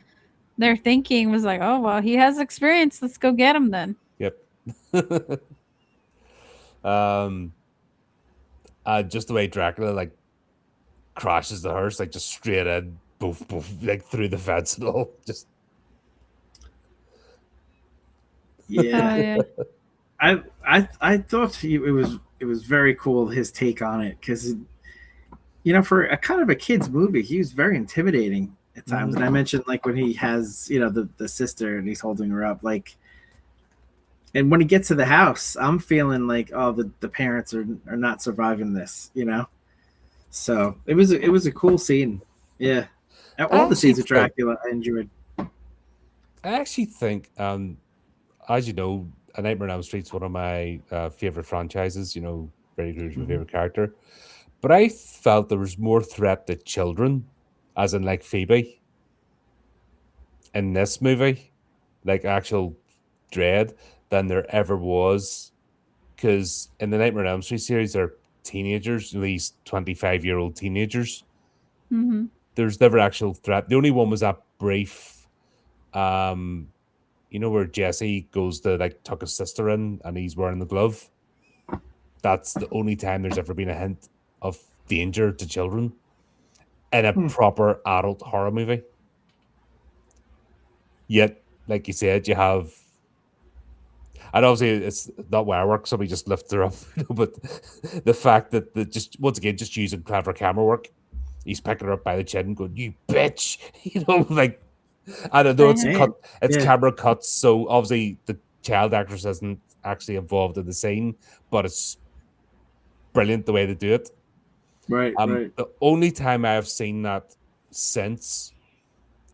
their thinking was like, oh well, he has experience. Let's go get him then. Yep. Just the way Dracula like crashes the hearse, like just straight in, boof, boof, like through the fence and all. Just Yeah. Oh yeah. I thought it was very cool his take on it because for a kind of a kids movie he was very intimidating at times. And I mentioned like when he has the sister and he's holding her up, like, and when he gets to the house I'm feeling like, oh, the parents are not surviving this. So it was a cool scene. Yeah, all the scenes of Dracula I enjoyed. I actually think, as you know, A Nightmare on Elm Street's one of my favorite franchises. Freddy Krueger's my favorite character, but I felt there was more threat to children, as in like Phoebe, in this movie, like actual dread, than there ever was. Because in the Nightmare on Elm Street series, they're teenagers, at least 25-year-old teenagers. Mm-hmm. There's never actual threat. The only one was that brief you know where Jesse goes to like tuck his sister in and he's wearing the glove? That's the only time there's ever been a hint of danger to children in a proper adult horror movie. Yet, like you said, you have, and obviously it's not where I work, somebody just lifts her up, but the fact that just once again, just using clever camera work, he's picking her up by the chin and going, "You bitch," like. I don't know, Damn. it's Yeah. camera cuts, so obviously the child actress isn't actually involved in the scene, but it's brilliant the way they do it. Right. Right. The only time I have seen that since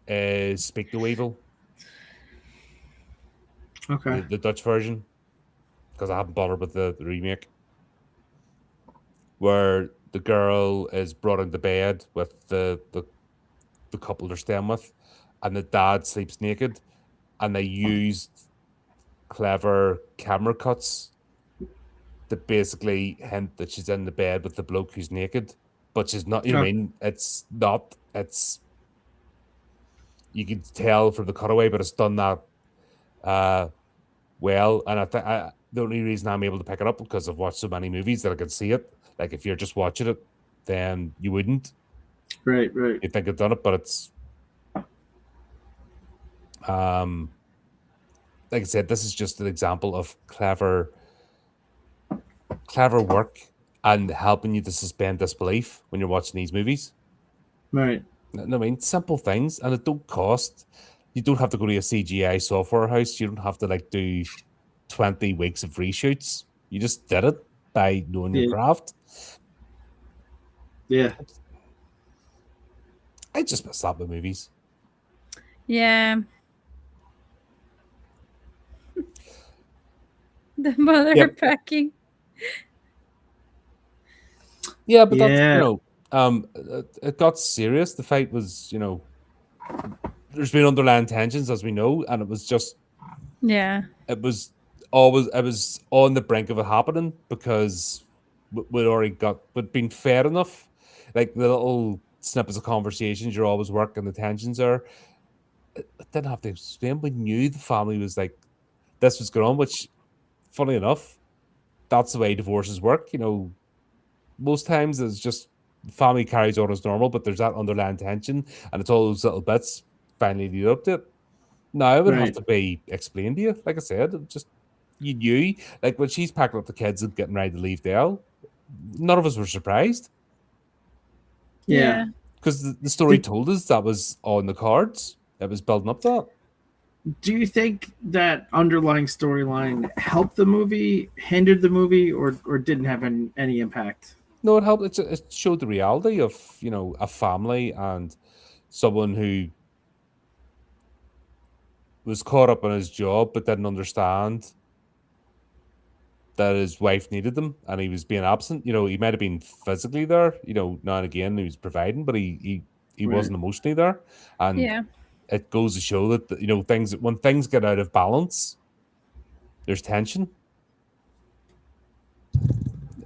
is Speak No Evil, Okay. the Dutch version, because I haven't bothered with the remake, where the girl is brought into bed with the couple they're staying with, and the dad sleeps naked, and they used clever camera cuts to basically hint that she's in the bed with the bloke who's naked, but she's not. You know what I mean? It's not. It's you can tell from the cutaway, but it's done that well. And the only reason I'm able to pick it up because I've watched so many movies that I can see it. Like if you're just watching it, then you wouldn't. Right. Right. You think I've done it, but it's like I said, this is just an example of clever work and helping you to suspend disbelief when you're watching these movies. Right. I mean, simple things, and it don't cost. You don't have to go to a CGI software house. You don't have to like do 20 weeks of reshoots. You just did it by knowing your Yeah. craft. Yeah. I just miss that with movies. Yeah. The mother Yep. packing. Yeah, but that's Yeah. it got serious. The fight was, there's been underlying tensions as we know, and it was just Yeah. it was on the brink of it happening because we'd been fair enough. Like the little snippets of conversations you're always working, the tensions are. It didn't have to explain. We knew the family was like this was going on, which, funny enough, that's the way divorces work. Most times it's just family carries on as normal, but there's that underlying tension, and it's all those little bits finally lead up to it. Now it would have Right. to be explained to you. Like I said, just you knew, like when she's packing up the kids and getting ready to leave Dell, none of us were surprised Yeah. because the story Did- told us that was on the cards. It was building up that. Do you think that underlying storyline helped the movie, hindered the movie, or didn't have any impact? No, it helped. It showed the reality of a family and someone who was caught up in his job but didn't understand that his wife needed him and he was being absent. He might have been physically there, now and again he was providing, but he Right. wasn't emotionally there. And Yeah. it goes to show that when things get out of balance, there's tension.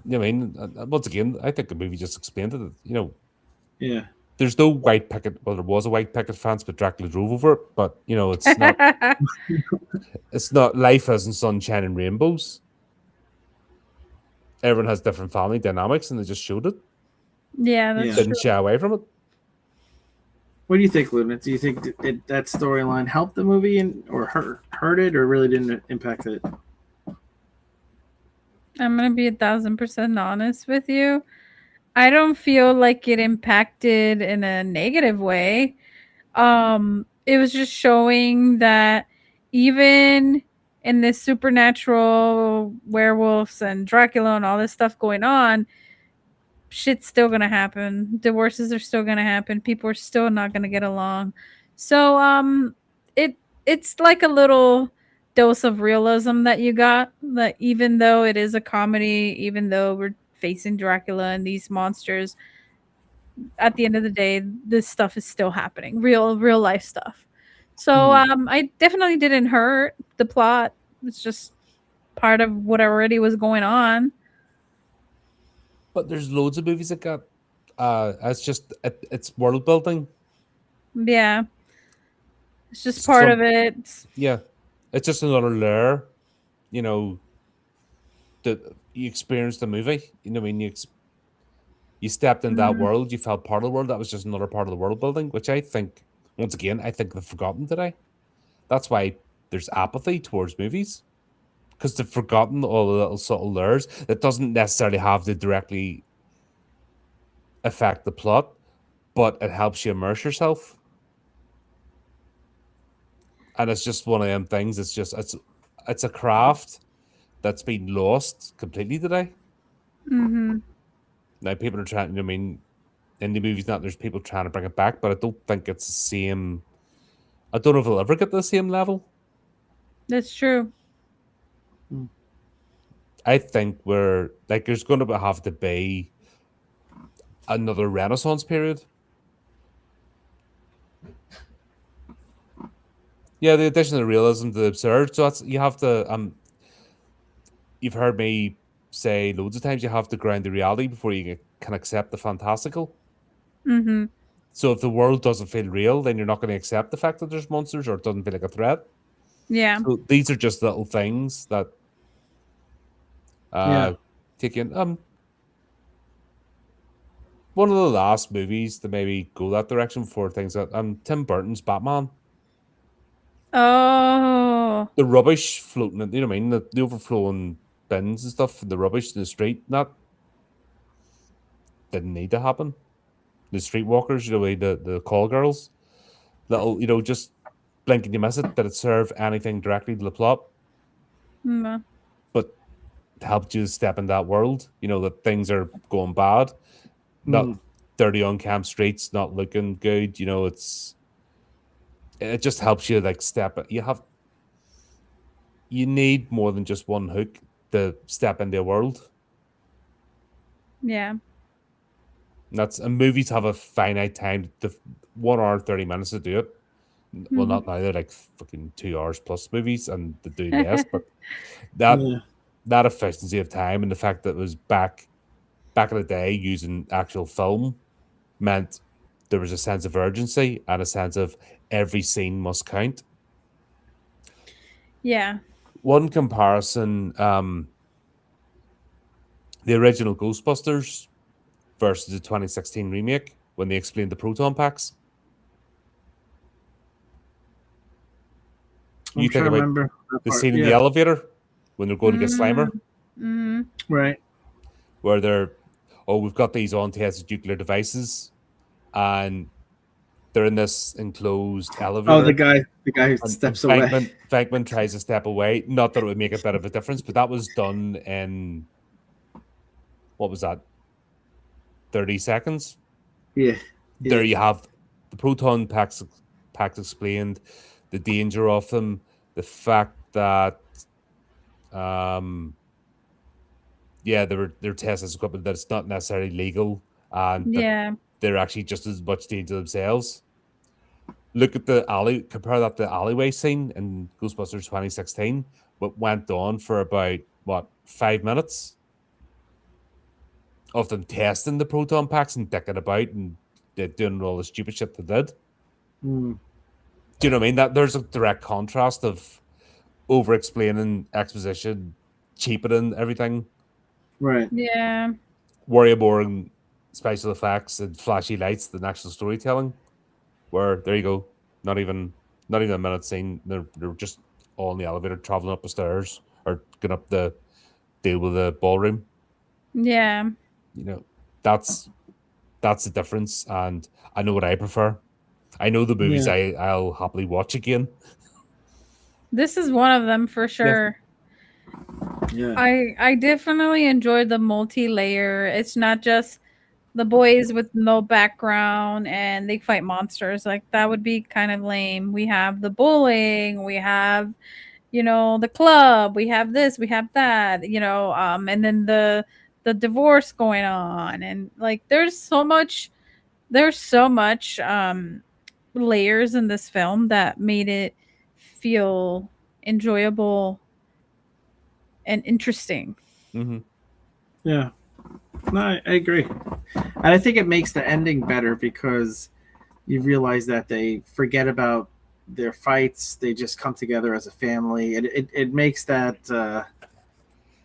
I mean, once again, I think the movie just explained it. Yeah. There's no white picket. Well, there was a white picket fence, but Dracula drove over it. But it's not. It's not. Life isn't sunshine and rainbows. Everyone has different family dynamics, and they just showed it. Yeah, that's Yeah. true. Didn't shy away from it. What do you think, Luna? Do you think that storyline helped the movie or hurt it, or really didn't impact it? I'm gonna be 1,000% honest with you. I don't feel like it impacted in a negative way. It was just showing that even in this supernatural werewolves and Dracula and all this stuff going on, shit's still gonna happen. Divorces are still gonna happen. People are still not gonna get along. So it's like a little dose of realism that you got. That even though it is a comedy, even though we're facing Dracula and these monsters, at the end of the day, this stuff is still happening. Real life stuff. So I definitely didn't hurt the plot. It's just part of what already was going on. But there's loads of movies that got. It's just it's world building. Yeah. It's just part of it. Yeah, It's just another layer, you know, that you experienced the movie. You know, what I mean, you stepped in that Mhm. world, you felt part of the world. That was just another part of the world building, which I think, once again, I think they've forgotten today. That's why there's apathy towards movies, because they've forgotten all the little subtle layers that doesn't necessarily have to directly affect the plot, but it helps you immerse yourself. And it's just one of them things. It's a craft that's been lost completely today. Mhm. Now people are trying. I mean, indie movies not there's people trying to bring it back, but I don't think it's the same. I don't know if it'll ever get to the same level. That's true. I think we're like there's going to have to be another Renaissance period. Yeah, the addition of realism to the absurd. So that's you have to. You've heard me say loads of times you have to ground the reality before you can accept the fantastical. Mhm. So if the world doesn't feel real, then you're not going to accept the fact that there's monsters or it doesn't feel like a threat. Yeah. So these are just little things that Yeah. uh take in. One of the last movies to maybe go that direction for things that Tim Burton's Batman. Oh. The rubbish floating in, you know what I mean? The overflowing bins and stuff, the rubbish in the street, that didn't need to happen. The streetwalkers, you know, the call girls, little, you know, just blink and you miss it. Did it serve anything directly to the plot? Mm. But helped you step in that world, you know, that things are going bad, not Mm. dirty on camp streets, not looking good, you know, it just helps you like step you need more than just one hook to step into a world. Yeah. And movies have a finite time, 1 hour 30 minutes to do it. Well, Mhm. not now, they're like fucking 2 hours plus movies and they do less, but that Yeah. that efficiency of time and the fact that it was back in the day using actual film meant there was a sense of urgency and a sense of every scene must count. Yeah. One comparison, the original Ghostbusters versus the 2016 remake when they explained the proton packs. I'm You think trying to about remember that the part. scene in the Yeah. elevator when they're going to get Mm. Slimer, Mhm. Right. where oh, we've got these untested nuclear devices, and they're in this enclosed Oh, elevator. the guy who And steps away. Venkman tries to step away. Not that it would make a bit of a difference, but that was done in what was that, 30 seconds. Yeah. There Yeah. you have the packs explained, the danger of them, the fact that um yeah, they're testing as equipment that it's not necessarily legal and that Yeah. they're actually just as much danger themselves. Look at the alley, compare that to the alleyway scene in Ghostbusters 2016, what went on for about what 5 minutes of them testing the proton packs and dicking about and they're doing all the stupid shit they did. Mm. Do you know what I mean? That there's a direct contrast of over explaining exposition, cheapening everything, Right. Yeah. worry more in special effects and flashy lights than actual storytelling. Where there you go, not even not even a minute scene. They're just all in the elevator traveling up the stairs or going up the deal with the ballroom. Yeah. You know, that's that's the difference. And I know what I prefer. I know the movies Yeah. I'll happily watch again. This is one of them for Yes. sure. Yeah. I definitely enjoyed the multi-layer. It's not just the boys with no background and they fight monsters. Like that would be kind of lame. We have the bullying, we have, the club, we have this, we have that, and then the divorce going on, and like there's so much layers in this film that made it feel enjoyable and interesting. Mm-hmm. Yeah. No, I agree. And I think it makes the ending better because you realize that they forget about their fights, they just come together as a family. It makes that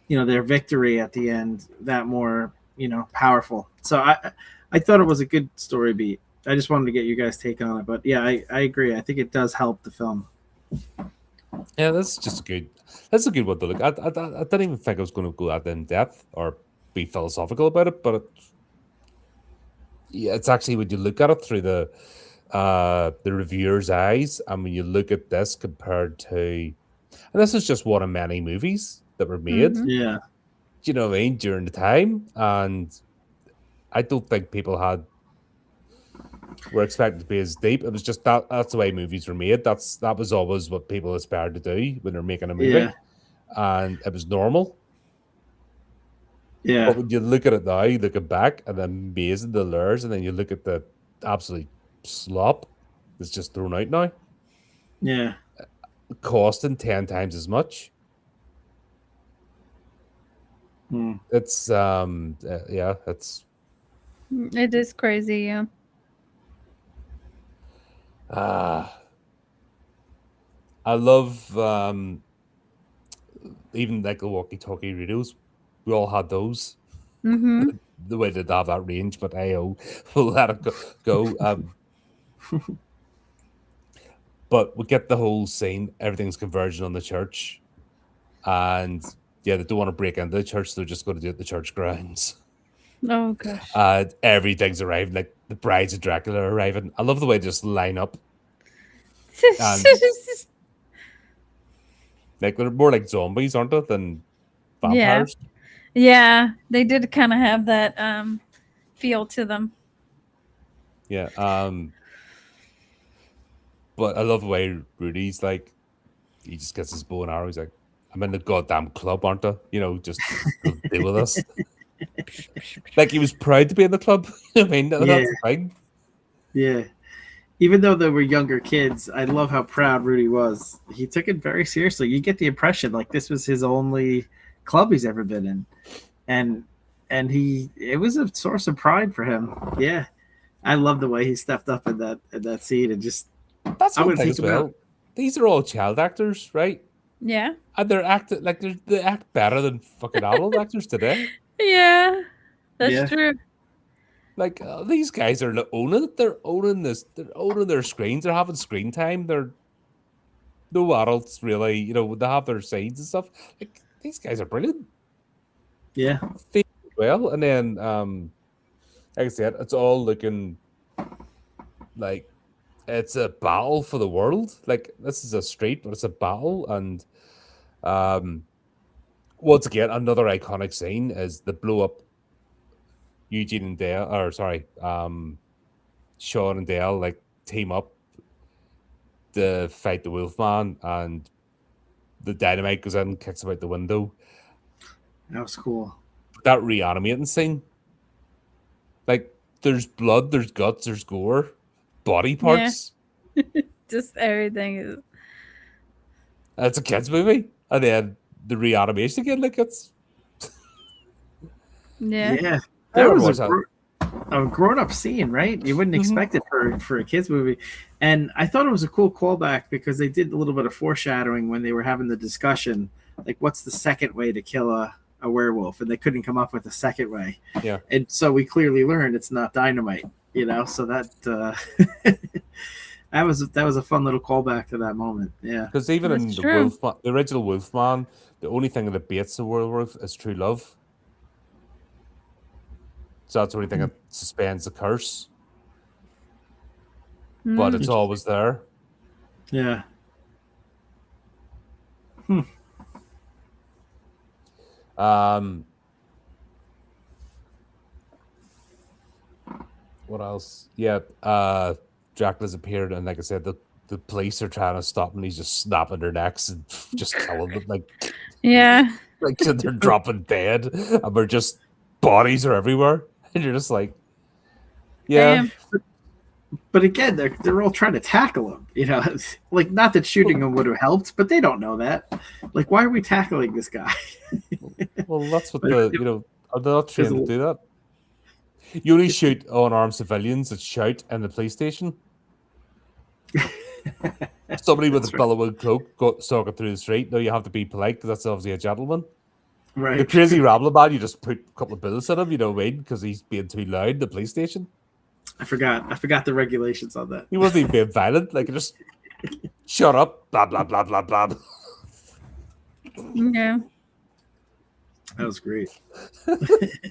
their victory at the end that more powerful. So I thought it was a good story beat. I just wanted to get you guys' take on it, but yeah, I agree. I think it does help the film. Yeah, that's a good one to look. I didn't even think I was going to go that in depth or be philosophical about it, but yeah, it's actually when you look at it through the reviewer's eyes, and when you look at this compared to, and this is just one of many movies that were made. Mhm. Yeah, Do you know what I mean? During the time, and I don't think people were expected to be as deep. It was just that's the way movies were made. That was always what people aspired to do when they're making a movie, yeah, and it was normal. yeah, But when you look at it now, looking back, and the amazing the lures, and then you look at the absolute slop that's just thrown out now, yeah. costing 10 times as much. Hmm. It's yeah, it's It is crazy, yeah. ah, I love even like the walkie-talkie radios. We all had those. Mm-hmm. The way they have that range, but AO we'll let it go. But we get the whole scene. Everything's converging on the church, and yeah, they don't want to break into the church. They're just going to do it at the church grounds. Oh gosh. And everything's arriving. Like the brides of Dracula are arriving. I love the way they just line up. And like they're more like zombies, aren't they, than Yeah. vampires? Yeah, they did kind of have that feel to them. Yeah. But I love the way Rudy's like, he just gets his bow and arrow. He's like, I'm in the goddamn club, aren't I? Just deal with us. Like he was proud to be in the club. I mean, that's Yeah. the thing. Yeah. Even though they were younger kids, I love how proud Rudy was. He took it very seriously. You get the impression like this was his only club he's ever been in. And it was a source of pride for him. Yeah. I love the way he stepped up in that scene and just That's I'm one gonna thing think as well. about These are all child actors, right? Yeah. And they're acting like they act better than fucking adult actors today. Yeah. That's Yeah. true. Like these guys are owning it. They're owning this. They're owning their screens. They're having screen time. They're no adults really. They have their scenes and stuff. Like these guys are brilliant. Yeah. They do well, and then like I said, it's all looking like it's a battle for the world. Like this is a street, but it's a battle, and once again, another iconic scene is the blow up Eugene and Dale, or sorry, Sean and Dale like team up to fight the Wolfman, and the dynamite goes in and kicks him out the window. That was cool. That reanimating scene, like there's blood, there's guts, there's gore, body parts. Just everything is. It's a kids movie, and then the reanimation again, like it's Yeah. Yeah. I That remember was watching a grown up scene, right? You wouldn't Mhm. expect it for a kids movie. And I thought it was a cool callback because they did a little bit of foreshadowing when they were having the discussion, like what's the second way to kill a werewolf, and they couldn't come up with a second way. Yeah. And so we clearly learned it's not dynamite, so that that was a fun little callback to that moment. Yeah. Because even in That's the true. Wolfman, the original Wolfman, the only thing that abates the werewolf is true love. So that's the only thing that suspends the curse, but Mm. it's always there. Yeah. What else? Yeah, Dracula's appeared, and like I said, the police are trying to stop him. He's just snapping their necks and just killing them, Yeah. like they're dropping dead, and we're just bodies are everywhere, and you're just like, yeah, Damn. But again, they're all trying to tackle him. Like not that shooting him would have helped, but they don't know that. Like, why are we tackling this guy? well, that's what But are they not trained to do that? You only shoot unarmed civilians that shout in the police station. Somebody with a That's right. billowing cloak stalking through the street. No, you have to be polite because that's obviously a gentleman. The Right. crazy rambling man, you just put a couple of bills in him, you know what I mean? Because he's being too loud in the police station. I forgot the regulations on that. He wasn't even being violent. Like, just shut up, blah, blah, blah, blah, blah. Yeah. That was great. It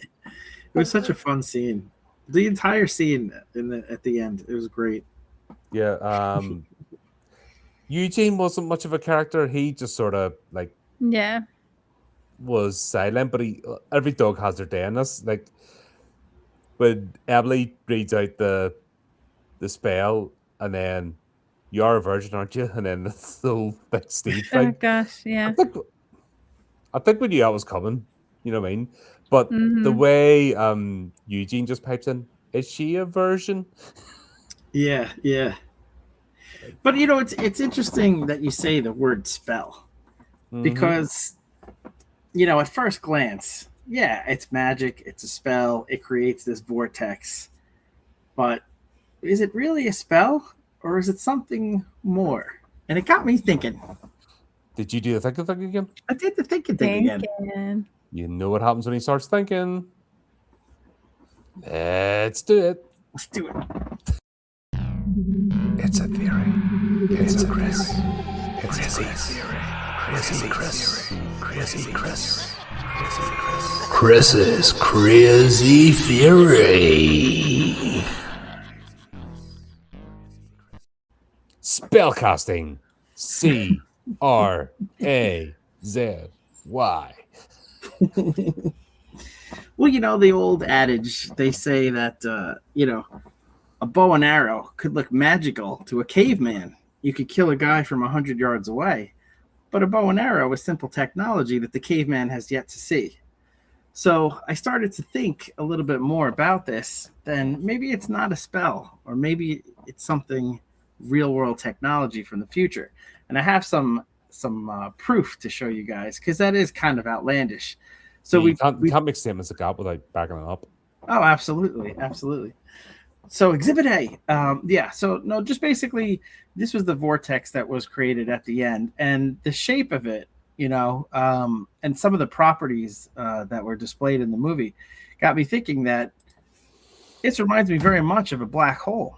was such a fun scene. The entire scene at the end, it was great. Yeah. Eugene wasn't much of a character. He just sort of, like, Yeah. was silent, but every dog has their day in this. Like, when Emily reads out the spell, and then you're a virgin, aren't you? And then the whole big Steve Oh thing. gosh, yeah. I think we knew that was coming. You know what I mean? But the Mhm. way Eugene just pipes in, is she a virgin? Yeah, yeah. But it's interesting that you say the word spell Mhm. because at first glance, yeah, it's magic, it's a spell, it creates this vortex. But is it really a spell or is it something more? And it got me thinking. Did you do the thinking thing again? I did the thinking thing again. Thinking. You know what happens when he starts thinking. Let's do it. Let's do it. It's a theory. It's a Chris. It's a theory. Chris's crazy theory. Spellcasting. CRAZY. Well, the old adage, they say that, a bow and arrow could look magical to a caveman. You could kill a guy from 100 yards away. But a bow and arrow is simple technology that the caveman has yet to see. So I started to think a little bit more about this. Then maybe it's not a spell, or maybe it's something real world technology from the future. And I have some proof to show you guys because that is kind of outlandish. So you can't make statements like that without backing it up. Oh, absolutely, absolutely. So Exhibit A, So no, just basically, this was the vortex that was created at the end, and the shape of it, and some of the properties that were displayed in the movie, got me thinking that this reminds me very much of a black hole.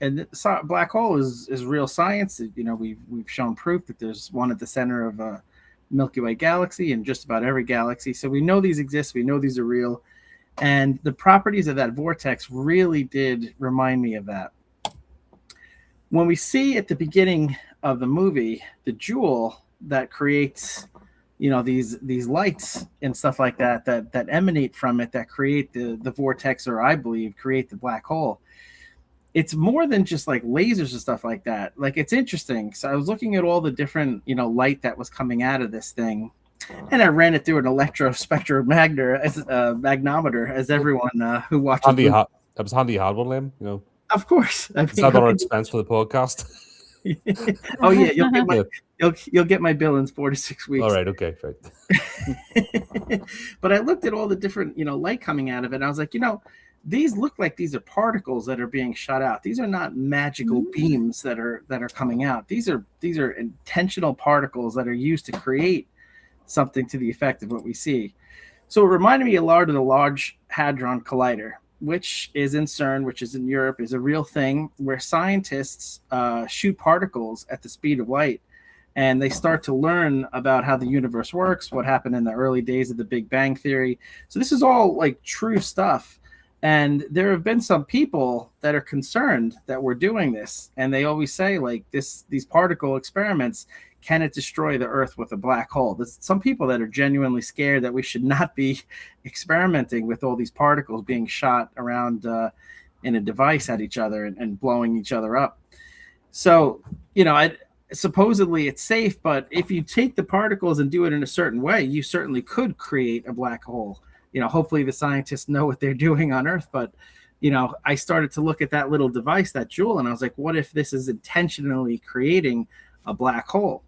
And black hole is real science. We've shown proof that there's one at the center of a Milky Way galaxy and just about every galaxy. So we know these exist. We know these are real. And the properties of that vortex really did remind me of that. When we see at the beginning of the movie the jewel that creates, these lights and stuff like that emanate from it, that create the vortex, or I believe create the black hole. It's more than just like lasers and stuff like that. Like, it's interesting. So I was looking at all the different, light that was coming out of this thing. And I ran it through an magnometer, as everyone who watches. That was handy you had one, Liam. Of course. Is that on our expense for the podcast? Oh yeah, you'll get my bill in 4 to 6 weeks. All right, okay, right. But I looked at all the different, light coming out of it, and I was like, these look like these are particles that are being shot out. These are not magical beams that are coming out. These are intentional particles that are used to create something to the effect of what we see. So it reminded me a lot of the Large Hadron Collider, which is in CERN, which is in Europe, is a real thing where scientists shoot particles at the speed of light, and they start to learn about how the universe works, what happened in the early days of the Big Bang Theory. So this is all like true stuff. And there have been some people that are concerned that we're doing this, and they always say, like, these particle experiments, can it destroy the Earth with a black hole? There's some people that are genuinely scared that we should not be experimenting with all these particles being shot around in a device at each other and blowing each other up. So, supposedly it's safe, but if you take the particles and do it in a certain way, you certainly could create a black hole. Hopefully the scientists know what they're doing on Earth, but I started to look at that little device, that jewel, and I was like, what if this is intentionally creating a black hole?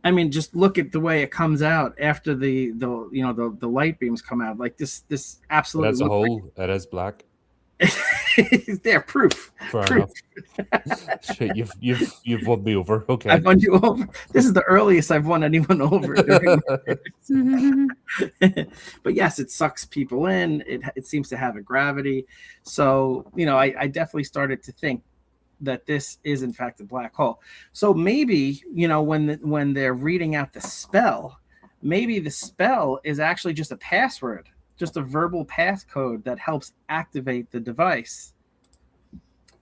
I mean, just look at the way it comes out after the light beams come out. Like this absolutely. That's a hole. That is black. There, proof. Fair Proof. enough. Shit, you've won me over. Okay. I've won you over. This is the earliest I've won anyone over. But yes, it sucks people in. It seems to have a gravity. So, I definitely started to think that this is in fact a black hole. So maybe, when they're reading out the spell, maybe the spell is actually just a password, just a verbal passcode that helps activate the device.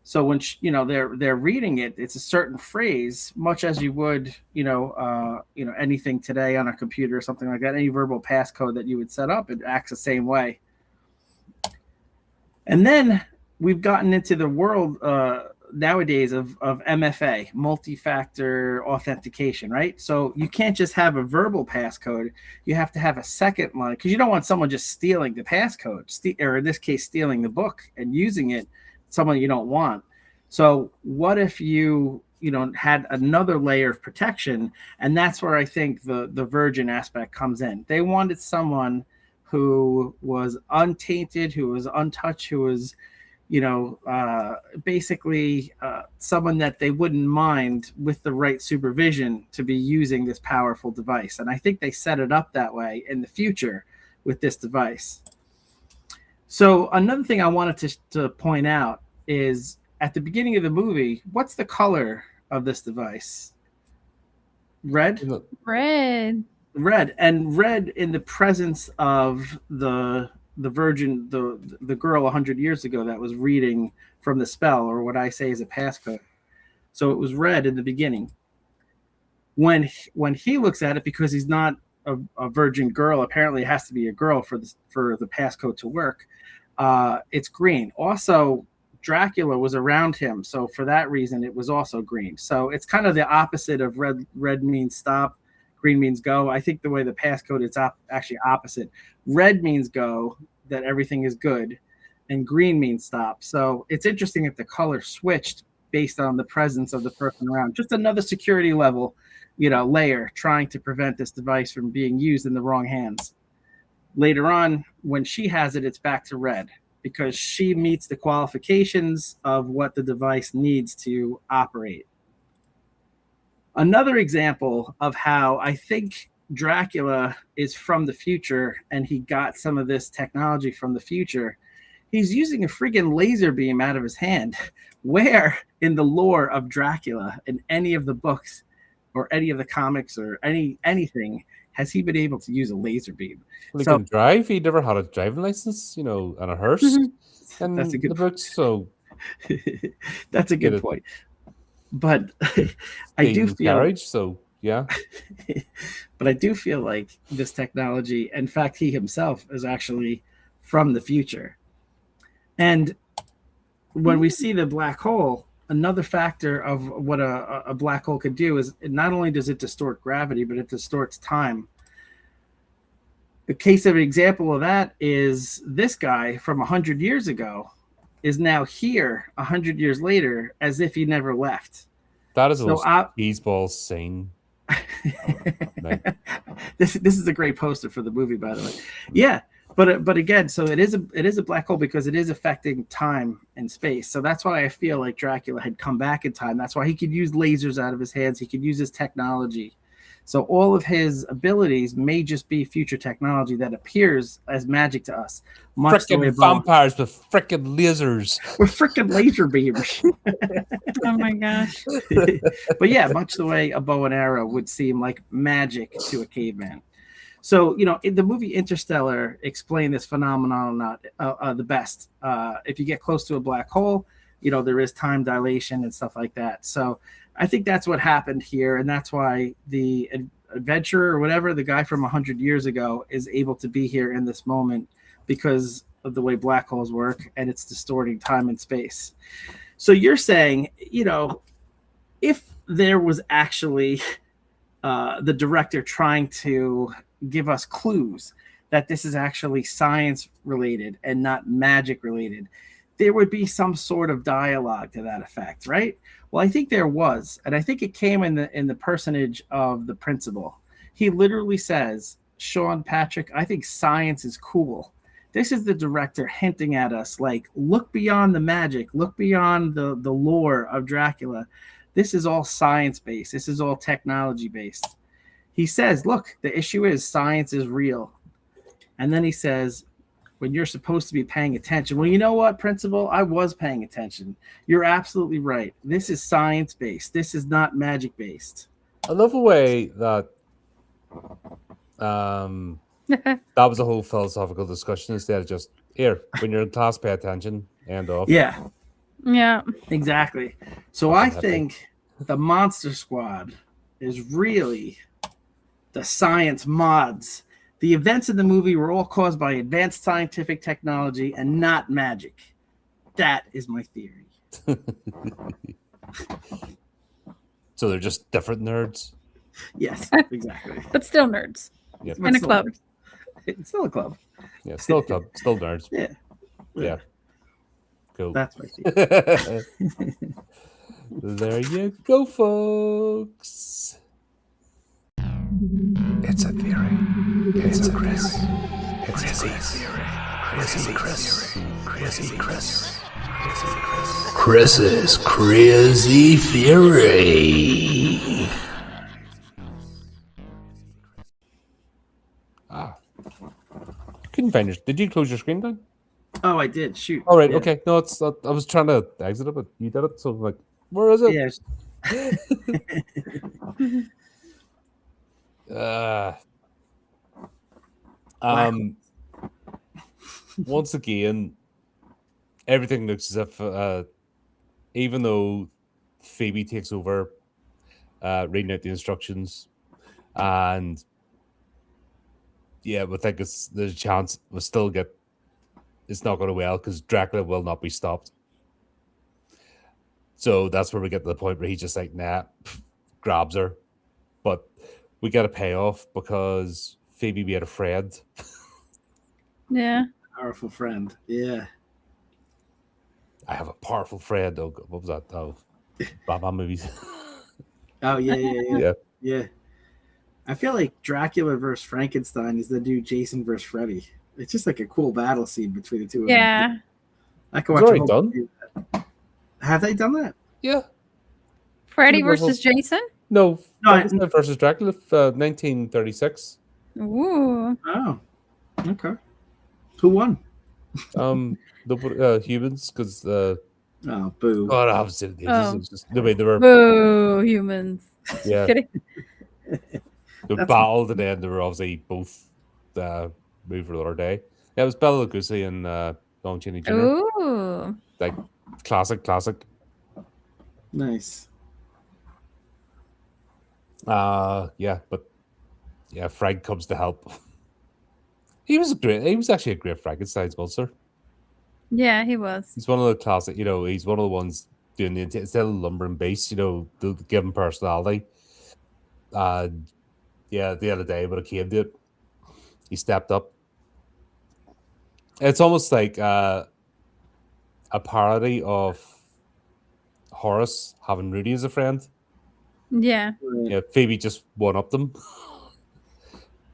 So when they're reading it, it's a certain phrase, much as you would anything today on a computer or something like that. Any verbal passcode that you would set up, it acts the same way. And then we've gotten into the world nowadays of MFA, multi-factor authentication, right? So you can't just have a verbal passcode. You have to have a second line, because you don't want someone just stealing the passcode, or in this case, stealing the book and using it, someone you don't want. So what if you had another layer of protection? And that's where I think the virgin aspect comes in. They wanted someone who was untainted, who was untouched, who was basically someone that they wouldn't mind, with the right supervision, to be using this powerful device. And I think they set it up that way in the future with this device. So another thing I wanted to point out is, at the beginning of the movie, what's the color of this device? Red? Red. Red. And red in the presence of the virgin, the girl 100 years ago that was reading from the spell, or what I say is a passcode. So it was red in the beginning. When he looks at it, because he's not a virgin girl, apparently it has to be a girl for the passcode to work, it's green. Also, Dracula was around him, so for that reason it was also green. So it's kind of the opposite of red means stop, green means go. I think the way the passcode, it's actually opposite. Red means go, that everything is good, and green means stop. So it's interesting that the color switched based on the presence of the person around. Just another security level, layer, trying to prevent this device from being used in the wrong hands. Later on, when she has it, it's back to red, because she meets the qualifications of what the device needs to operate. Another example of how I think Dracula is from the future, and he got some of this technology from the future. He's using a friggin' laser beam out of his hand. Where in the lore of Dracula, in any of the books or any of the comics or anything, has he been able to use a laser beam? Well, he can drive. He never had a driving license, and a hearse. And That's a good the books. So that's a good point. But I do feel carriage. So yeah. But I do feel like this technology, in fact, he himself is actually from the future. And when we see the black hole, another factor of what a black hole could do is, not only does it distort gravity, but it distorts time. The case of an example of that is this guy from 100 years ago is now here 100 years later, as if he never left. That is the most cheeseball scene. This is a great poster for the movie, by the way. Yeah, but again, so it is a black hole because it is affecting time and space. So that's why I feel like Dracula had come back in time. That's why he could use lasers out of his hands. He could use his technology. So all of his abilities may just be future technology that appears as magic to us. Frickin' vampires with frickin' lasers. With frickin' laser beams. Oh my gosh. But yeah, much the way a bow and arrow would seem like magic to a caveman. So, in the movie Interstellar explained this phenomenon the best. If you get close to a black hole, there is time dilation and stuff like that. So I think that's what happened here. And that's why the adventurer, or whatever, the guy from 100 years ago, is able to be here in this moment because of the way black holes work, and it's distorting time and space. So you're saying, if there was actually the director trying to give us clues that this is actually science related and not magic related, there would be some sort of dialogue to that effect, right? Well, I think there was, and I think it came in the personage of the principal. He literally says, Sean Patrick, I think science is cool. This is the director hinting at us, like, look beyond the magic, look beyond the lore of Dracula. This is all science based. This is all technology based. He says, look, the issue is science is real. And then he says, when you're supposed to be paying attention. Well, you know what, Principal? I was paying attention. You're absolutely right. This is science based. This is not magic based. I love the way that that was a whole philosophical discussion instead of just here, when you're in class, pay attention, and off. Yeah, Yeah. exactly. So I think the Monster Squad is really the science mods. The events in the movie were all caused by advanced scientific technology and not magic. That is my theory. So they're just different nerds. Yes, exactly. But still nerds. Yeah, In a club. It's still a club. yeah, still a club, still nerds. Yeah. Yeah, cool. That's my theory. There you go, folks. It's a theory. It's a Chris. It's a theory. Chrissy Chris. Chrissy Chris. Chris's crazy theory. Couldn't find your. Did you close your screen down? Oh, I did. Shoot. All right. Yeah. Okay. No, it's. I was trying to exit it, but you did it. So I'm like, where is it? Yeah. Once again, everything looks as if, even though Phoebe takes over, reading out the instructions, and yeah, we think there's a chance we'll still get. It's not going to well because Dracula will not be stopped. So that's where we get to the point where he's just like, nah, grabs her, but we get a payoff because Phoebe made a friend. Yeah. Powerful friend. Yeah. I have a powerful friend. Oh, God, what was that? Oh, Batman movies. Oh, yeah. Yeah. Yeah. I feel like Dracula versus Frankenstein is the new Jason versus Freddy. It's just like a cool battle scene between the two of them. Yeah. I can It's watch already a whole done. movie of that. Have they done that? Yeah. Freddy Universal- versus Jason? No, No, Frankenstein versus Dracula, 1936. Ooh. Oh. Okay. Who won? The humans, because Oh, boo. God, I was in Oh. just the way they were. Boo, humans. Yeah, Kidding. they That's- battled, and then they were obviously both moved for another day. Yeah, it was Bela Lugosi and Lon Chaney Jr. Ooh. Like classic. Nice. Yeah, but yeah, Frank comes to help. He was actually a great Frankenstein's monster. Yeah, he was. He's one of the classic, he's one of the ones doing the instead of lumbering bass, to give him personality. Yeah, at the end of the day, when it came to it, he stepped up. It's almost like a parody of Horace having Rudy as a friend. Yeah. Yeah, Phoebe just one up them.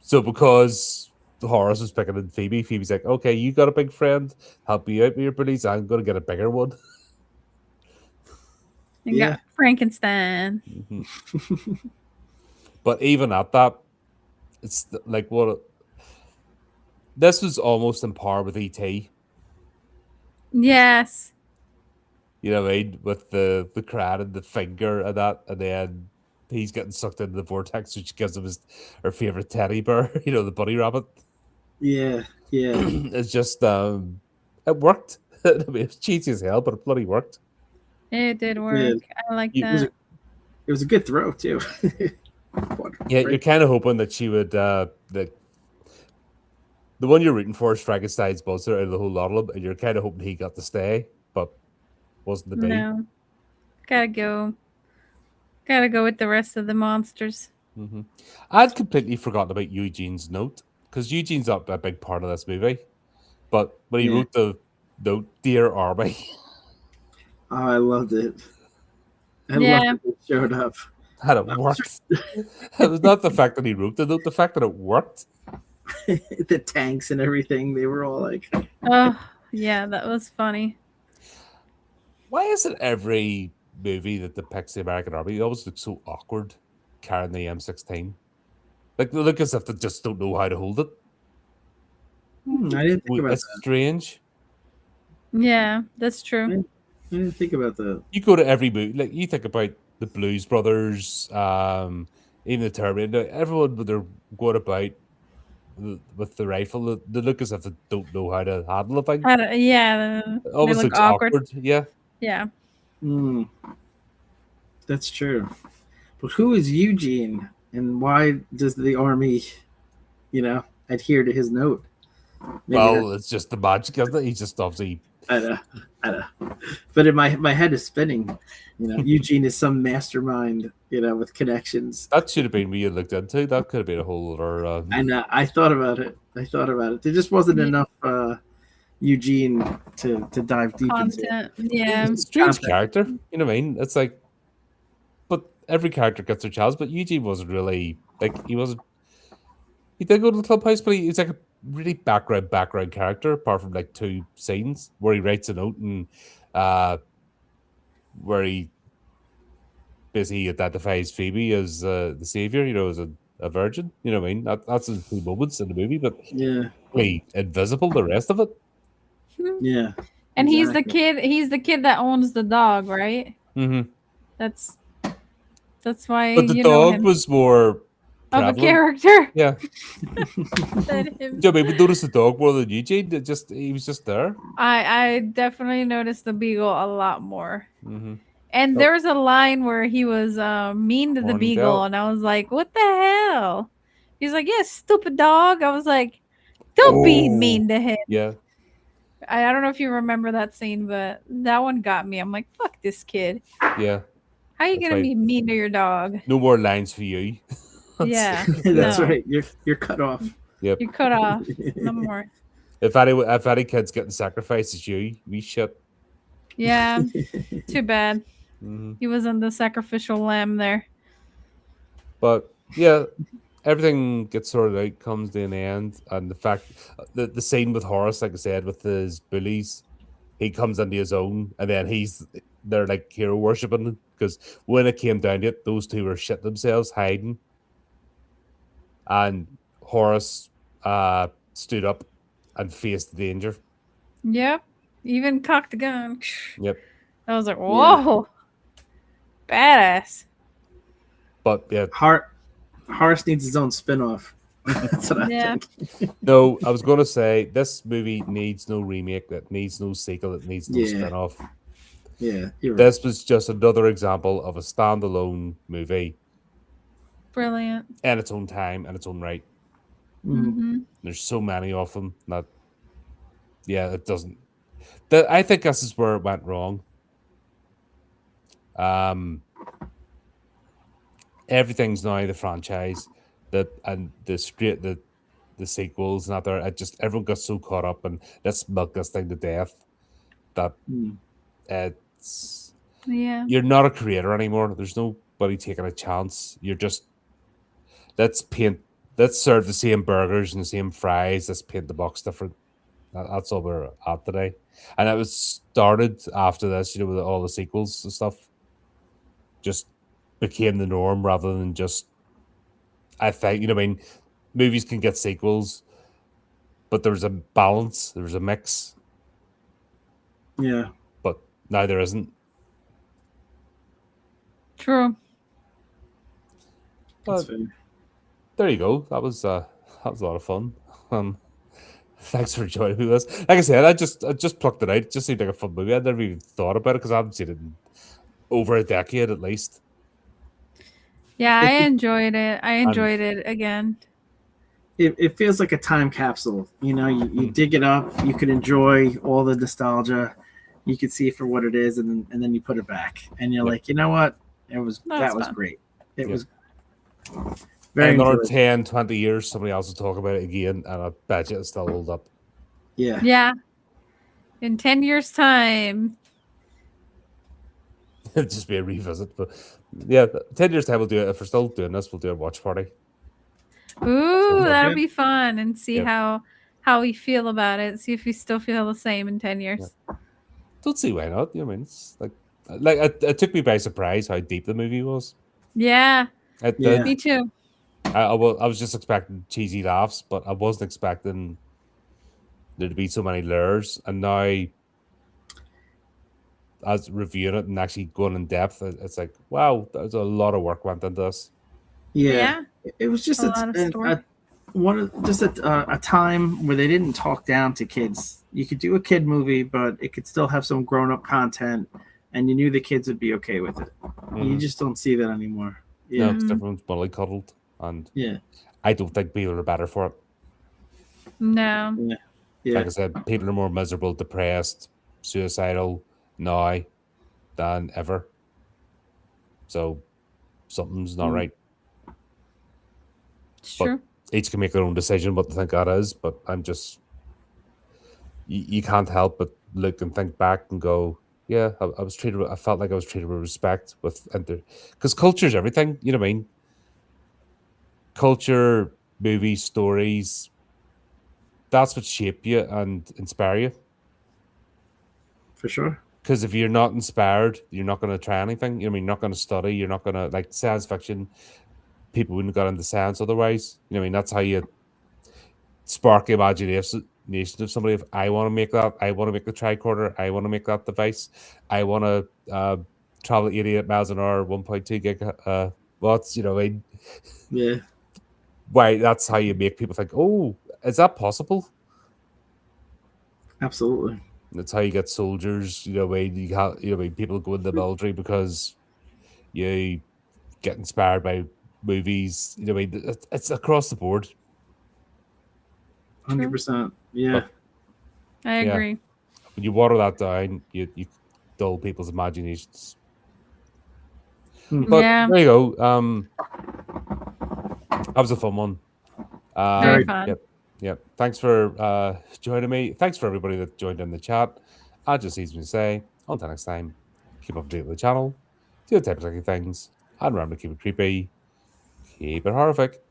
So because Horace was picking on Phoebe, Phoebe's like, okay, you got a big friend, help me out with your buddies, I'm gonna get a bigger one. You Yeah. got Frankenstein. But even at that, it's like this was almost in par with E.T. Yes. You know what I mean? With the crowd and the finger and that, and then he's getting sucked into the vortex, which gives him her favorite teddy bear, the bunny rabbit. Yeah. It's just it worked. I mean, it was cheesy as hell, but it bloody worked. It did work. I like You- that. It was a good throw, too. Yeah, you're kind of hoping that she would the one you're rooting for is Frankenstein's monster out of the whole lot of them, and you're kind of hoping he got to stay, but wasn't the be. No. Gotta go. Gotta go with the rest of the monsters. Mm-hmm. I'd completely forgotten about Eugene's note, because Eugene's not a big part of this movie. But when he Yeah. wrote the note, Dear Army, Oh, I loved it. I Yeah. loved it. It showed up. and it worked. It was not the fact that he wrote the note, the fact that it worked. the tanks and everything. They were all like, Oh, yeah, that was funny. Why is it every movie that depicts the American Army always looks so awkward carrying the M16? Like they look as if they just don't know how to hold it. I didn't think about It's that. strange. Yeah, that's true. I didn't think about that. You go to every movie, like you think about the Blues Brothers, even the Terminator. Everyone when they're going about with the rifle, they look as if they don't know how to handle a thing. Yeah, It they always look looks awkward. awkward. Yeah. Yeah. Mm, that's true. But who is Eugene, and why does the army, adhere to his note? Maybe Well, it's just the magic, isn't it? He's just obviously. I know. But in my head is spinning. Eugene is some mastermind, with connections. That should have been me you looked into. That could have been a whole other. And I thought about it. There just wasn't enough Eugene to dive deep into. Content. Yeah. He's a strange Content. character. You know what I mean? It's like, but every character gets their chance. But Eugene wasn't really like he wasn't. He did go to the clubhouse, but he's like a really background character. Apart from like 2 scenes where he writes a note and where he basically identifies Phoebe as the savior. As a virgin. You know what I mean? That's the 2 moments in the movie, but Yeah, invisible the rest of it. yeah. And Exactly. he's the kid that owns the dog, right? Mm-hmm. That's why But the you know dog him was more of a prevalent. character Yeah. than him. Yeah, maybe notice the dog more than Eugene. He was just there. I definitely noticed the beagle a lot more. Mm-hmm. And Oh. there was a line where he was mean to the Horny beagle, Dale. and I was like, "What the hell?" He's like, "Yeah, stupid dog." I was like, "Don't be mean to him." Yeah. I don't know if you remember that scene, but that one got me. I'm like, "Fuck this kid. Yeah. How you That's gonna right. be mean to your dog?" No more lines for you. Yeah, That's no. right. You're cut off. Yep. You cut off. No more. If any kid's getting sacrificed, it's you. We shit. Yeah, too bad. Mm-hmm. He wasn't the sacrificial lamb there. But yeah, everything gets sorted out, comes to an end, and the fact the scene with Horace, like I said, with his bullies, he comes into his own, and then they're like hero worshipping because when it came down to it, those 2 were shitting themselves hiding, and Horace stood up and faced the danger. Yep. Even cocked the gun. Yep. I was like, whoa. Badass. But yeah, Horace needs his own spin-off. That's what I think. no, I was going to say this movie needs no remake, it needs no sequel, it needs no spin-off. Yeah, you're right. This was just another example of a standalone movie Brilliant. in its own time and its own right. Mm-hmm. There's so many of them that, yeah, it doesn't. I think this is where it went wrong. Everything's now the franchise, and the sequels not there. Everyone got so caught up and let's milk this thing to death that it's you're not a creator anymore. There's nobody taking a chance. You're just let's serve the same burgers and the same fries. Let's paint the box different. That's all we're at today. And it was started after this, with all the sequels and stuff. Just became the norm rather than just. I think movies can get sequels, but there's a balance. There's a mix. Yeah. But now there isn't. True. But there you go. That was a lot of fun. Thanks for joining me with us. Like I said, I just plucked it out. It just seemed like a fun movie. I never even thought about it because I haven't seen it in over a decade at least. Yeah, I enjoyed it. I enjoyed it again. It feels like a time capsule. You dig it up. You can enjoy all the nostalgia. You can see it for what it is, and then you put it back, and you're like, you know what? That was great. It was very another enjoyable. 10, 20 years, somebody else will talk about it again, and I bet you it'll still hold up. Yeah. Yeah. In 10 years' time. It'll just be a revisit. But yeah, 10 years' time we'll do it. If we're still doing this, we'll do a watch party. Ooh, Sounds that'll good. be fun, and see Yep. how we feel about it. See if we still feel the same in 10 years. Don't see why not. You know what I mean, it's like it took me by surprise how deep the movie was. Yeah, It Yeah. did. me too. I was just expecting cheesy laughs, but I wasn't expecting there to be so many layers. And now, as reviewing it and actually going in depth, it's like, wow, there's a lot of work went into this. Yeah. It was just A lot of story. a time where they didn't talk down to kids. You could do a kid movie, but it could still have some grown up content, and you knew the kids would be okay with it. You Mhm. just don't see that anymore. No, Yeah. because everyone's mollycoddled, and Yeah. I don't think people are better for it. No. Yeah. Like I said, people are more miserable, depressed, suicidal now than ever. So something's not Mm. right. It's But true. each can make their own decision what they think that is. But I'm just, you can't help but look and think back and go, yeah, I was treated. I felt like I was treated with respect, because culture is everything. You know what I mean? Culture, movies, stories. That's what shape you and inspire you. For sure. Because if you're not inspired, you're not going to try anything. You know what I mean? You're not going to study. You're not going to, like, science fiction. People wouldn't have got into science otherwise. You know what I mean? That's how you spark the imagination of somebody. If I want to make that, I want to make the tricorder, I want to make that device, I want to travel 88 miles an hour, 1.2 gig watts. You know what I mean? Yeah. Why? That's how you make people think, oh, is that possible? Absolutely. That's how you get soldiers. You know, when you have, you know, when people go in the military because you get inspired by movies. You know, what I mean, it's across the board. 100%. Yeah. But I yeah. agree. when you water that down, you dull people's imaginations. But Yeah. there you go. That was a fun one. Very fun. Yep. Thanks for joining me. Thanks for everybody that joined in the chat. I just leaves me to say, until next time, keep up to date with the channel, do the type of things, and remember to keep it creepy, keep it horrific.